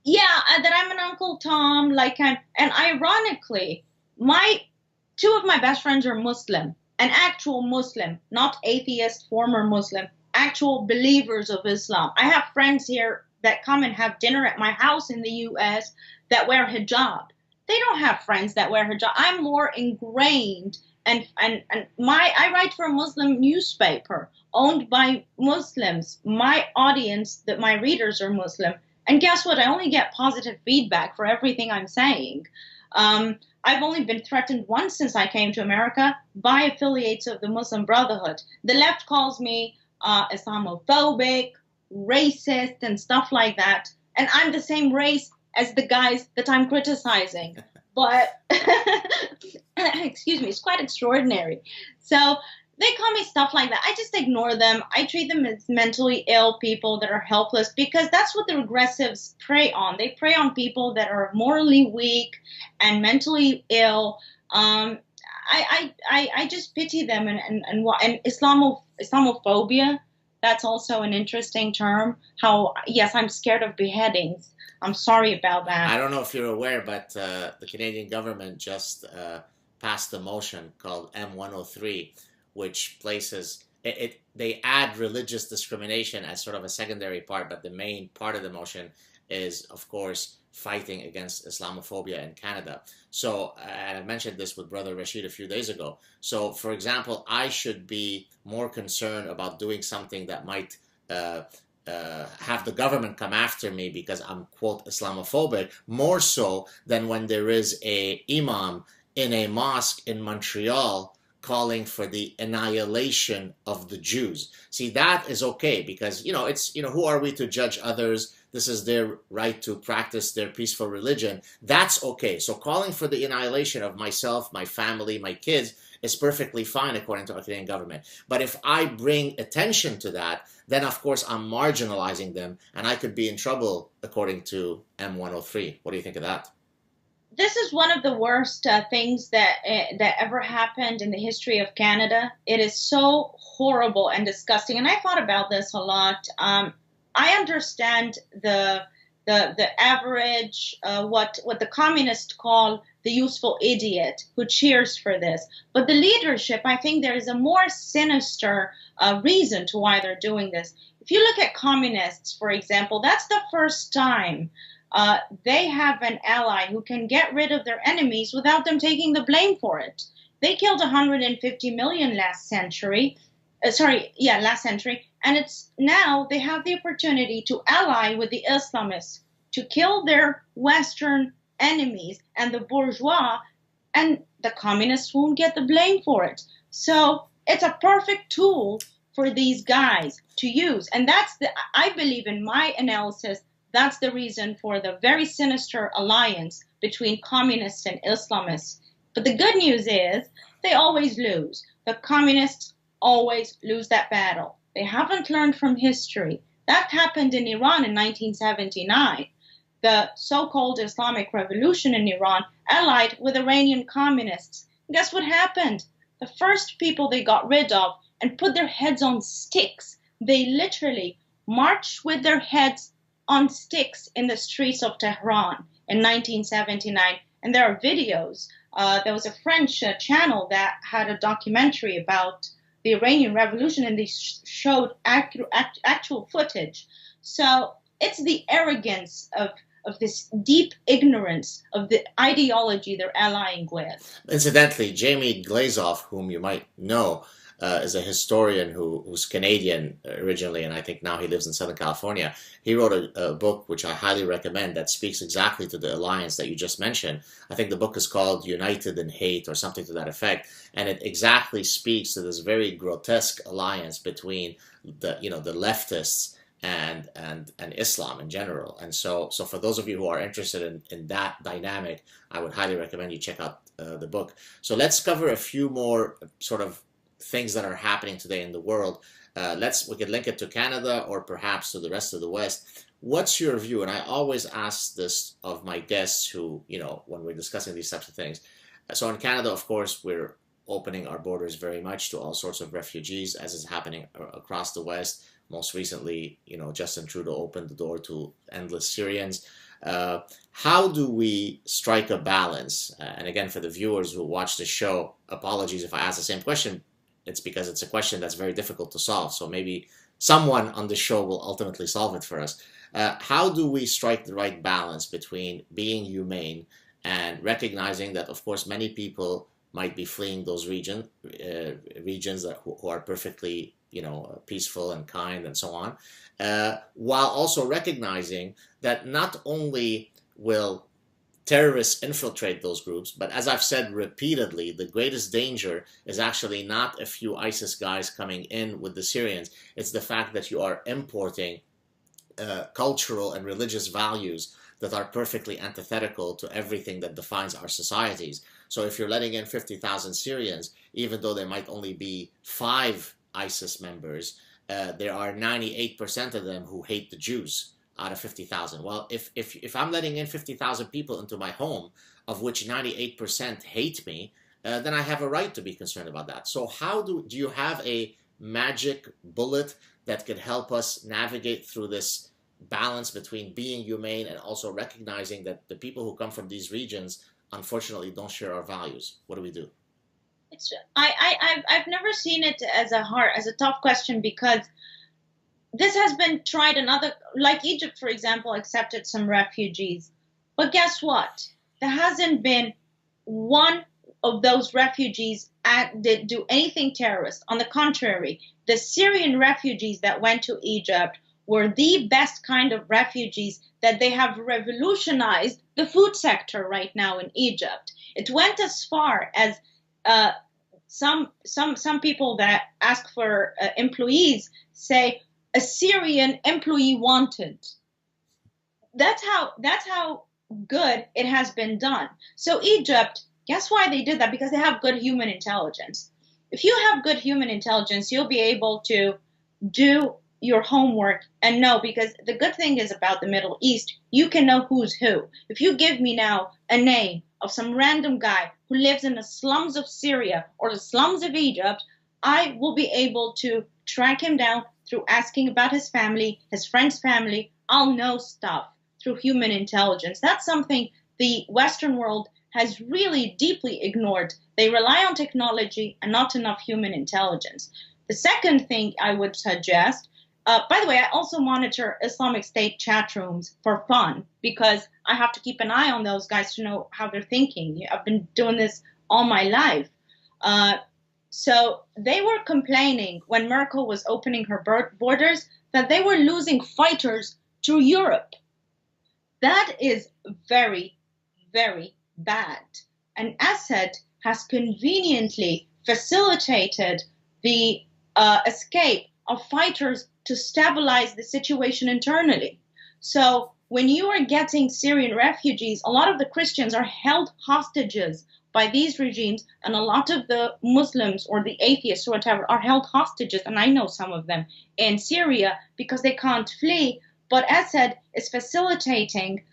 Yeah, that I'm an Uncle Tom, and ironically, two of my best friends are Muslim, an actual Muslim, not atheist, former Muslim, actual believers of Islam. I have friends here that come and have dinner at my house in the U.S. that wear hijab. They don't have friends that wear hijab. I'm more ingrained, and I write for a Muslim newspaper owned by Muslims. My audience, that my readers are Muslim. And guess what? I only get positive feedback for everything I'm saying. I've only been threatened once since I came to America by affiliates of the Muslim Brotherhood. The left calls me Islamophobic, racist, and stuff like that. And I'm the same race as the guys that I'm criticizing. But, excuse me, it's quite extraordinary. So they call me stuff like that. I just ignore them. I treat them as mentally ill people that are helpless, because that's what the regressives prey on. They prey on people that are morally weak and mentally ill. I just pity them. And Islamophobia, that's also an interesting term. Yes, I'm scared of beheadings. I'm sorry about that. I don't know if you're aware, but the Canadian government just passed a motion called M103, which places they add religious discrimination as sort of a secondary part, but the main part of the motion is, of course, fighting against Islamophobia in Canada. So, and I mentioned this with Brother Rashid a few days ago. So, for example, I should be more concerned about doing something that might have the government come after me because I'm, quote, Islamophobic, more so than when there is a imam in a mosque in Montreal calling for the annihilation of the Jews. See, that is okay because, it's, who are we to judge others? This is their right to practice their peaceful religion. That's okay. So calling for the annihilation of myself, my family, my kids is perfectly fine according to our Canadian government. But if I bring attention to that, then of course I'm marginalizing them and I could be in trouble according to M103. What do you think of that? This is one of the worst things that ever happened in the history of Canada. It is so horrible and disgusting. And I thought about this a lot. I understand the average what the communists call the useful idiot who cheers for this. But the leadership, I think there is a more sinister reason to why they're doing this. If you look at communists, for example, that's the first time they have an ally who can get rid of their enemies without them taking the blame for it. They killed 150 million last century. Last century. And it's now they have the opportunity to ally with the Islamists to kill their Western enemies and the bourgeois, and the communists won't get the blame for it. So it's a perfect tool for these guys to use. And I believe in my analysis, that's the reason for the very sinister alliance between communists and Islamists. But the good news is they always lose. The communists always lose that battle. They haven't learned from history. That happened in Iran in 1979. The so-called Islamic Revolution in Iran allied with Iranian communists. And guess what happened? The first people they got rid of and put their heads on sticks, they literally marched with their heads on sticks in the streets of Tehran in 1979. And there are videos. There was a French channel that had a documentary about the Iranian Revolution, and they showed actual footage. So it's the arrogance of this deep ignorance of the ideology they're allying with. Incidentally, Jamie Glazoff, whom you might know, is a historian who's Canadian originally, and I think now he lives in Southern California. He wrote a book which I highly recommend that speaks exactly to the alliance that you just mentioned. I think the book is called United in Hate or something to that effect, and it exactly speaks to this very grotesque alliance between the leftists and Islam in general. And so for those of you who are interested in that dynamic, I would highly recommend you check out the book. So let's cover a few more sort of things that are happening today in the world. We could link it to Canada or perhaps to the rest of the West. What's your view? And I always ask this of my guests who, when we're discussing these types of things. So in Canada, of course, we're opening our borders very much to all sorts of refugees, as is happening across the West. Most recently, Justin Trudeau opened the door to endless Syrians. How do we strike a balance? And again, for the viewers who watch the show, apologies if I ask the same question. It's because it's a question that's very difficult to solve. So maybe someone on the show will ultimately solve it for us. How do we strike the right balance between being humane and recognizing that, of course, many people might be fleeing those regions who are perfectly, peaceful and kind and so on, while also recognizing that not only will terrorists infiltrate those groups, but as I've said repeatedly, the greatest danger is actually not a few ISIS guys coming in with the Syrians. It's the fact that you are importing cultural and religious values that are perfectly antithetical to everything that defines our societies. So if you're letting in 50,000 Syrians, even though there might only be 5 ISIS members, there are 98% of them who hate the Jews out of 50,000. Well, if I'm letting in 50,000 people into my home, of which 98% hate me, then I have a right to be concerned about that. So how do you have a magic bullet that could help us navigate through this balance between being humane and also recognizing that the people who come from these regions unfortunately don't share our values. What do we do? I've never seen it as a tough question, because this has been tried in other, like Egypt, for example, accepted some refugees. But guess what? There hasn't been one of those refugees did do anything terrorist. On the contrary, the Syrian refugees that went to Egypt were the best kind of refugees, that they have revolutionized the food sector right now in Egypt. It went as far as some people that ask for employees say a Syrian employee wanted. That's how good it has been done. So Egypt, guess why they did that? Because they have good human intelligence. If you have good human intelligence, you'll be able to do your homework and know, because the good thing is about the Middle East, you can know who's who. If you give me now a name of some random guy who lives in the slums of Syria or the slums of Egypt, I will be able to track him down through asking about his family, his friend's family. I'll know stuff through human intelligence. That's something the Western world has really deeply ignored. They rely on technology and not enough human intelligence. The second thing I would suggest, by the way, I also monitor Islamic State chat rooms for fun, because I have to keep an eye on those guys to know how they're thinking. I've been doing this all my life. So they were complaining when Merkel was opening her borders that they were losing fighters to Europe. That is very, very bad. And Assad has conveniently facilitated the escape of fighters to stabilize the situation internally. So when you are getting Syrian refugees, a lot of the Christians are held hostages by these regimes, and a lot of the Muslims or the atheists or whatever are held hostages, and I know some of them, in Syria because they can't flee. But Assad is facilitating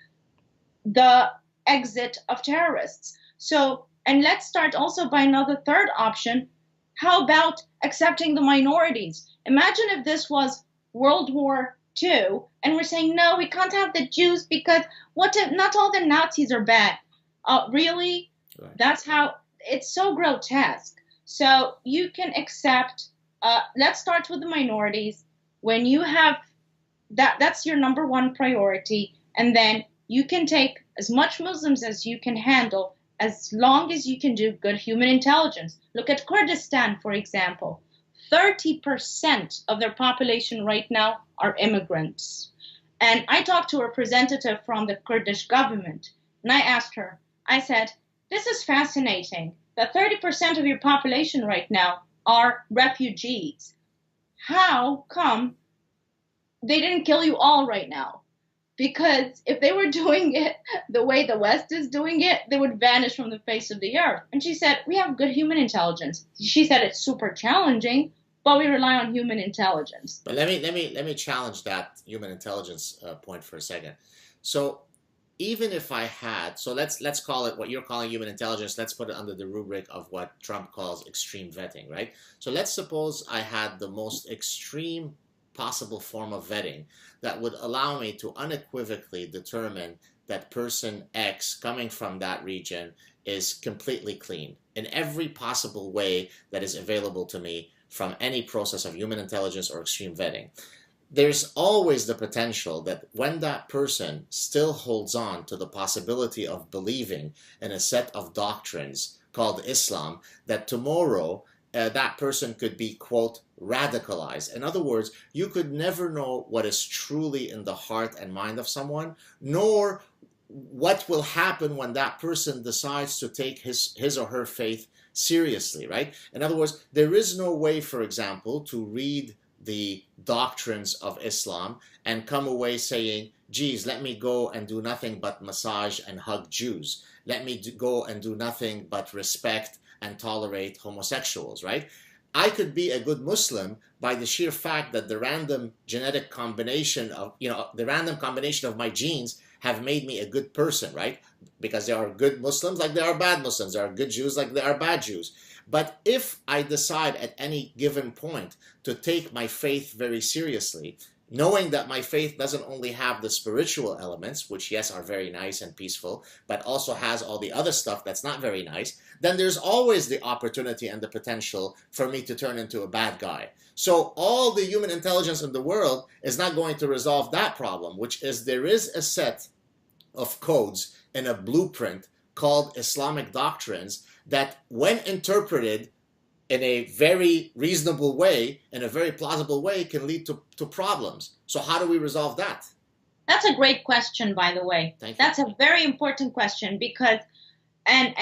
the exit of terrorists. So, and let's start also by another third option. How about accepting the minorities? Imagine if this was World War II and we're saying, no, we can't have the Jews because what if not all the Nazis are bad? Really? Right. That's how it's so grotesque. So you can accept, let's start with the minorities. When you have that's your number one priority. And then you can take as much Muslims as you can handle, as long as you can do good human intelligence. Look at Kurdistan, for example. 30% of their population right now are immigrants. And I talked to a representative from the Kurdish government, and I asked her, I said, this is fascinating that 30% of your population right now are refugees. How come they didn't kill you all right now? Because if they were doing it the way the West is doing it, they would vanish from the face of the earth. And she said, we have good human intelligence. She said it's super challenging, but we rely on human intelligence. But let me challenge that human intelligence point for a second. So even if I had, so let's call it what you're calling human intelligence, let's put it under the rubric of what Trump calls extreme vetting, right? So let's suppose I had the most extreme possible form of vetting that would allow me to unequivocally determine that person X coming from that region is completely clean in every possible way that is available to me from any process of human intelligence or extreme vetting. There's always the potential that when that person still holds on to the possibility of believing in a set of doctrines called Islam, that tomorrow that person could be, quote, radicalized. In other words, you could never know what is truly in the heart and mind of someone, nor what will happen when that person decides to take his or her faith seriously, right? In other words, there is no way, for example, to read the doctrines of Islam and come away saying, geez, let me go and do nothing but massage and hug Jews. Let me go and do nothing but respect and tolerate homosexuals, right? I could be a good Muslim by the sheer fact that the random genetic combination of, the random combination of my genes have made me a good person, right? Because there are good Muslims like there are bad Muslims. There are good Jews like there are bad Jews. But if I decide at any given point to take my faith very seriously, knowing that my faith doesn't only have the spiritual elements, which yes are very nice and peaceful, but also has all the other stuff that's not very nice, then there's always the opportunity and the potential for me to turn into a bad guy. So all the human intelligence in the world is not going to resolve that problem, which is there is a set of codes in a blueprint called Islamic doctrines that, when interpreted in a very reasonable way, in a very plausible way, can lead to problems. So how do we resolve that? That's a great question, by the way. Thank you. That's a very important question, because and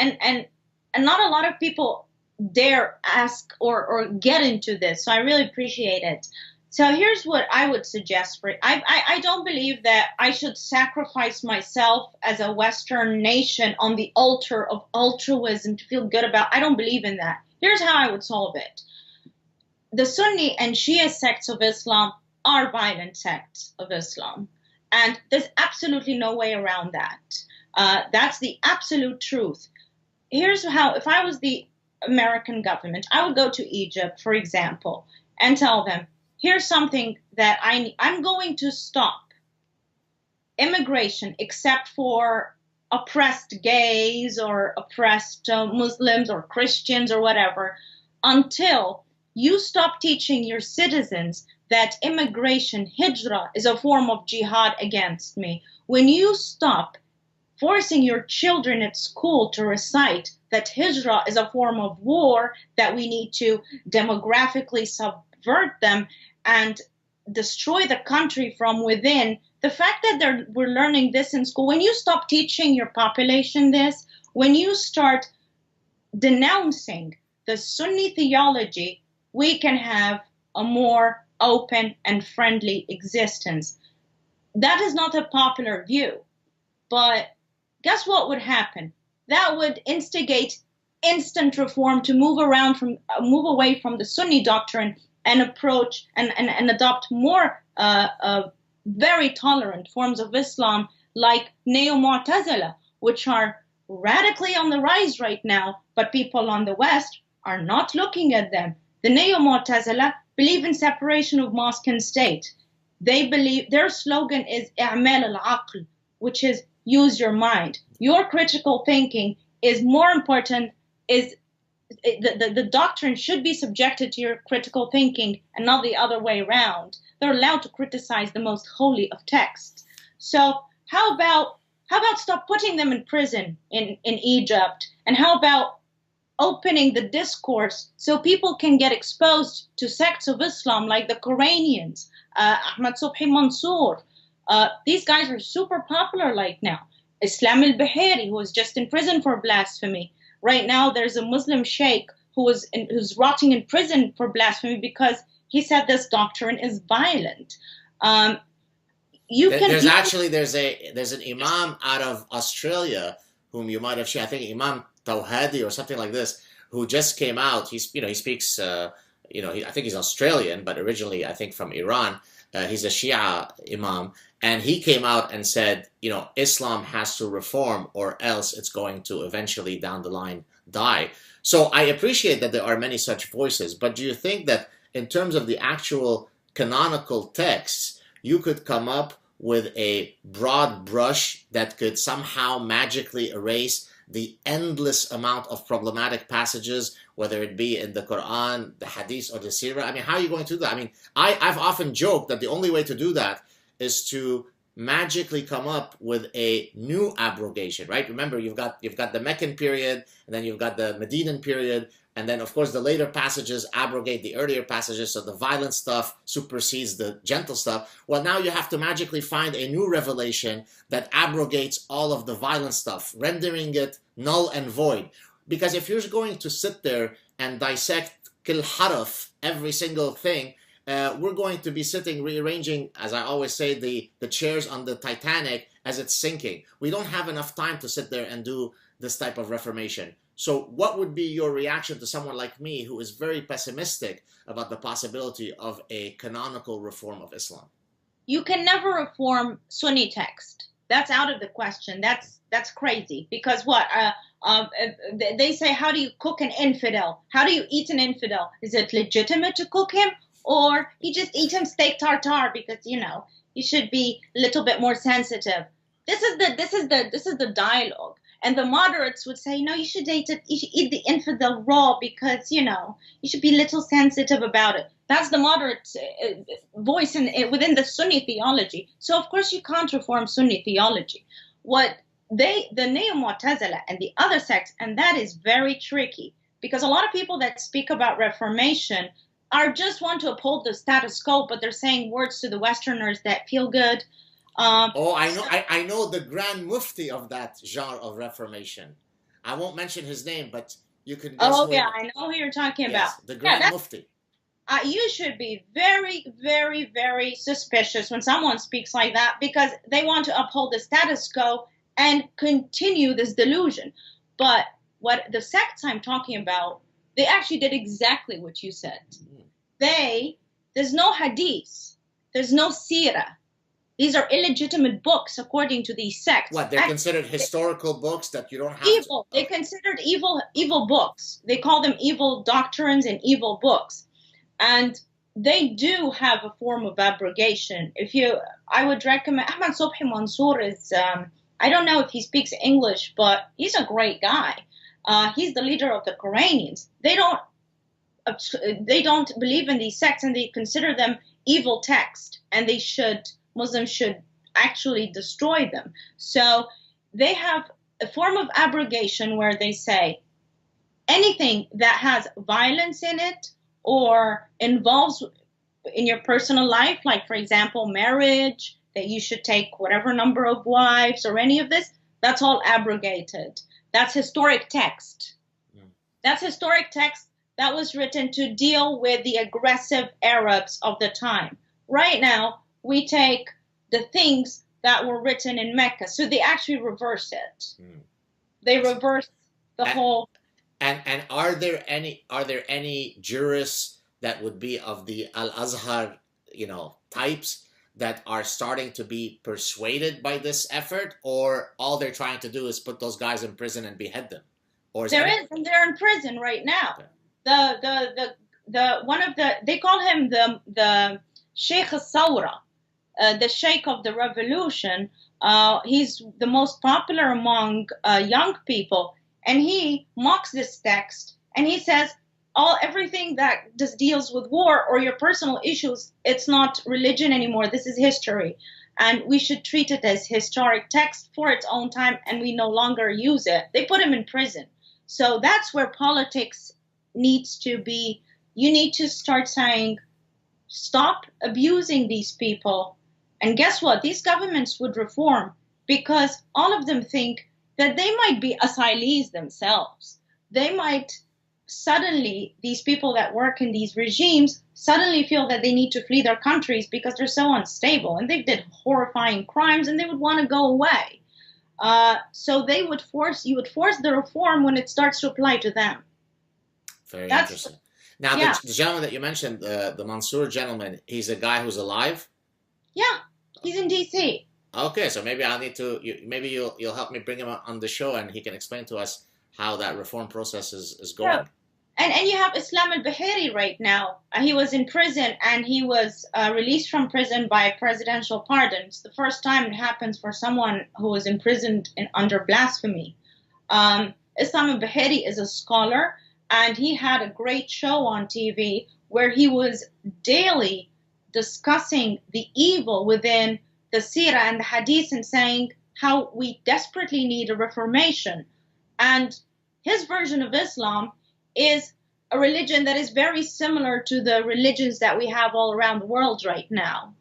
not a lot of people dare ask or get into this. So I really appreciate it. So here's what I would suggest for it. I don't believe that I should sacrifice myself as a Western nation on the altar of altruism to feel good about. I don't believe in that. Here's how I would solve it. The Sunni and Shia sects of Islam are violent sects of Islam. And there's absolutely no way around that. That's the absolute truth. Here's how, if I was the American government, I would go to Egypt, for example, and tell them, here's something that I'm going to stop immigration except for oppressed gays or oppressed Muslims or Christians or whatever, until you stop teaching your citizens that immigration, hijrah, is a form of jihad against me. When you stop forcing your children at school to recite that hijrah is a form of war, that we need to demographically subvert them and destroy the country from within, the fact that we're learning this in school, when you stop teaching your population this, when you start denouncing the Sunni theology, we can have a more open and friendly existence. That is not a popular view, but guess what would happen? That would instigate instant reform to move away from the Sunni doctrine and approach and adopt more very tolerant forms of Islam like Neo-Mu'tazila, which are radically on the rise right now, but people on the West are not looking at them. The Neo-Mu'tazila believe in separation of mosque and state. They believe, their slogan is "i'mal al-aql," which is use your mind. Your critical thinking is more important, the doctrine should be subjected to your critical thinking and not the other way around. They're allowed to criticize the most holy of texts. So how about stop putting them in prison in Egypt? And how about opening the discourse so people can get exposed to sects of Islam like the Quranians, Ahmad Subhi Mansour. These guys are super popular right now. Islam al-Bahiri, who was just in prison for blasphemy. Right now, there's a Muslim sheikh who's rotting in prison for blasphemy because he said this doctrine is violent. There's an imam out of Australia whom you might have seen. I think Imam Tawhidi or something like this, who just came out. He speaks. I think he's Australian, but originally I think from Iran. He's a Shia imam, and he came out and said, Islam has to reform or else it's going to eventually down the line die. So I appreciate that there are many such voices, but do you think that in terms of the actual canonical texts, you could come up with a broad brush that could somehow magically erase the endless amount of problematic passages, whether it be in the Quran, the Hadith, or the Sirah? I mean, how are you going to do that? I mean, I've often joked that the only way to do that is to magically come up with a new abrogation, right? Remember, you've got the Meccan period, and then you've got the Medinan period, and then, of course, the later passages abrogate the earlier passages, so the violent stuff supersedes the gentle stuff. Well, now you have to magically find a new revelation that abrogates all of the violent stuff, rendering it null and void. Because if you're going to sit there and dissect kil haraf, every single thing, we're going to be sitting rearranging, as I always say, the chairs on the Titanic as it's sinking. We don't have enough time to sit there and do this type of reformation. So what would be your reaction to someone like me who is very pessimistic about the possibility of a canonical reform of Islam? You can never reform Sunni text. That's out of the question. That's crazy. Because what? They say, how do you cook an infidel? How do you eat an infidel? Is it legitimate to cook him? or you just eat him steak tartare because you should be a little bit more sensitive. This is the dialogue. And the moderates would say, no, you should eat it. You should eat the infidel raw because you should be a little sensitive about it. That's the moderate voice within the Sunni theology. So of course you can't reform Sunni theology. What the Neo-Mu'tazila and the other sects, and that is very tricky because a lot of people that speak about reformation are just want to uphold the status quo, but they're saying words to the Westerners that feel good. I know the Grand Mufti of that genre of Reformation. I won't mention his name, but you can guess. Oh yeah, I know who you're talking about. The Grand Mufti. You should be very, very, very suspicious when someone speaks like that because they want to uphold the status quo and continue this delusion. But what the sects I'm talking about, they actually did exactly what you said. There's no hadith, there's no seerah. These are illegitimate books according to these sects. What, they're considered historical books that you don't have evil. They're considered evil books. They call them evil doctrines and evil books. And they do have a form of abrogation. I would recommend, Ahmad Sobhi Mansour is, I don't know if he speaks English, but he's a great guy. He's the leader of the Quranians. They don't believe in these sects and they consider them evil texts, and Muslims should actually destroy them. So they have a form of abrogation where they say anything that has violence in it or involves in your personal life, like, for example, marriage, that you should take whatever number of wives or any of this, that's all abrogated. That's historic text. That's historic text that was written to deal with the aggressive Arabs of the time. Right now, we take the things that were written in Mecca, so they actually reverse it. They reverse the whole. And are there any jurists that would be of the Al-Azhar, types that are starting to be persuaded by this effort, or all they're trying to do is put those guys in prison and behead them? Or and they're in prison right now. Okay. They call him the Sheikh al-Sawra, the Sheikh of the Revolution. He's the most popular among young people, and he mocks this text, and he says everything that just deals with war or your personal issues, it's not religion anymore. This is history, and we should treat it as historic text for its own time, and we no longer use it. They put him in prison. So that's where politics needs to be. You need to start saying, stop abusing these people. And guess what? These governments would reform because all of them think that they might be asylees themselves. They might suddenly, these people that work in these regimes, suddenly feel that they need to flee their countries because they're so unstable and they did horrifying crimes and they would want to go away. So you would force the reform when it starts to apply to them. Very interesting. Now, the gentleman that you mentioned, the Mansour gentleman, he's a guy who's alive? Yeah, he's in D.C. Okay, so maybe I'll need to. Maybe you'll help me bring him on the show, and he can explain to us how that reform process is going. Yeah. And you have Islam al-Bahiri right now. He was in prison, and he was released from prison by presidential pardon. It's the first time it happens for someone who was imprisoned under blasphemy. Islam al-Bahiri is a scholar, and he had a great show on TV where he was daily discussing the evil within the Sirah and the Hadith and saying how we desperately need a reformation. And his version of Islam is a religion that is very similar to the religions that we have all around the world right now.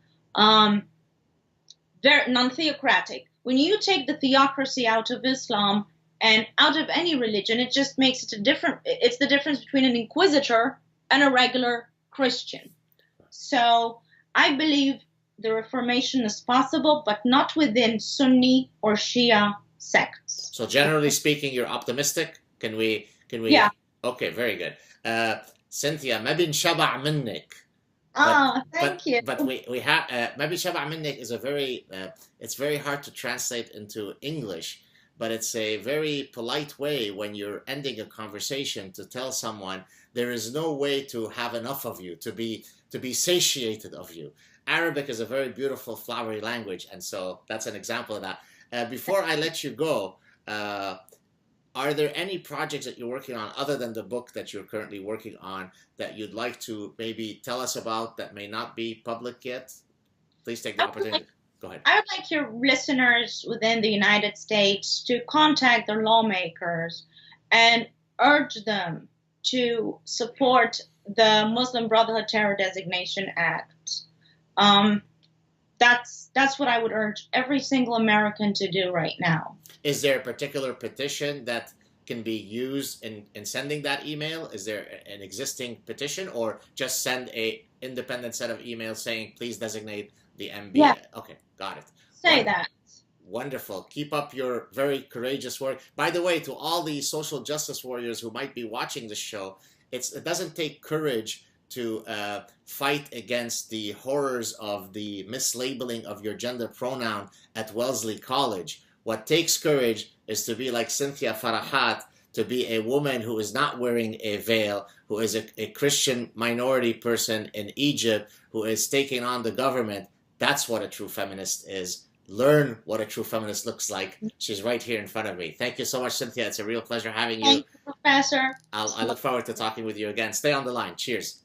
Very non-theocratic. When you take the theocracy out of Islam and out of any religion, it just makes it it's the difference between an inquisitor and a regular Christian. So I believe the reformation is possible, but not within Sunni or Shia sects. So generally speaking, you're optimistic? Can we? Yeah. Okay, very good. Cynthia, ما بنشبع منك. Thank you. But we have ما بنشبع منك is a very it's very hard to translate into English, but it's a very polite way when you're ending a conversation to tell someone there is no way to have enough of you, to to be satiated of you. Arabic is a very beautiful, flowery language, and so that's an example of that. Before I let you go, are there any projects that you're working on other than the book that you're currently working on that you'd like to maybe tell us about that may not be public yet? Please take the opportunity. Go ahead. I would like your listeners within the United States to contact their lawmakers and urge them to support the Muslim Brotherhood Terror Designation Act. That's what I would urge every single American to do right now. Is there a particular petition that can be used in sending that email? Is there an existing petition, or just send a independent set of emails saying, please designate the MB? Yeah. Okay, got it. Say that. Wonderful. Keep up your very courageous work. By the way, to all the social justice warriors who might be watching this show, it doesn't take courage to fight against the horrors of the mislabeling of your gender pronoun at Wellesley College. What takes courage is to be like Cynthia Farahat, to be a woman who is not wearing a veil, who is a Christian minority person in Egypt, who is taking on the government. That's what a true feminist is. Learn what a true feminist looks like. She's right here in front of me. Thank you so much, Cynthia. It's a real pleasure having you. Thank you, Professor. I look forward to talking with you again. Stay on the line. Cheers.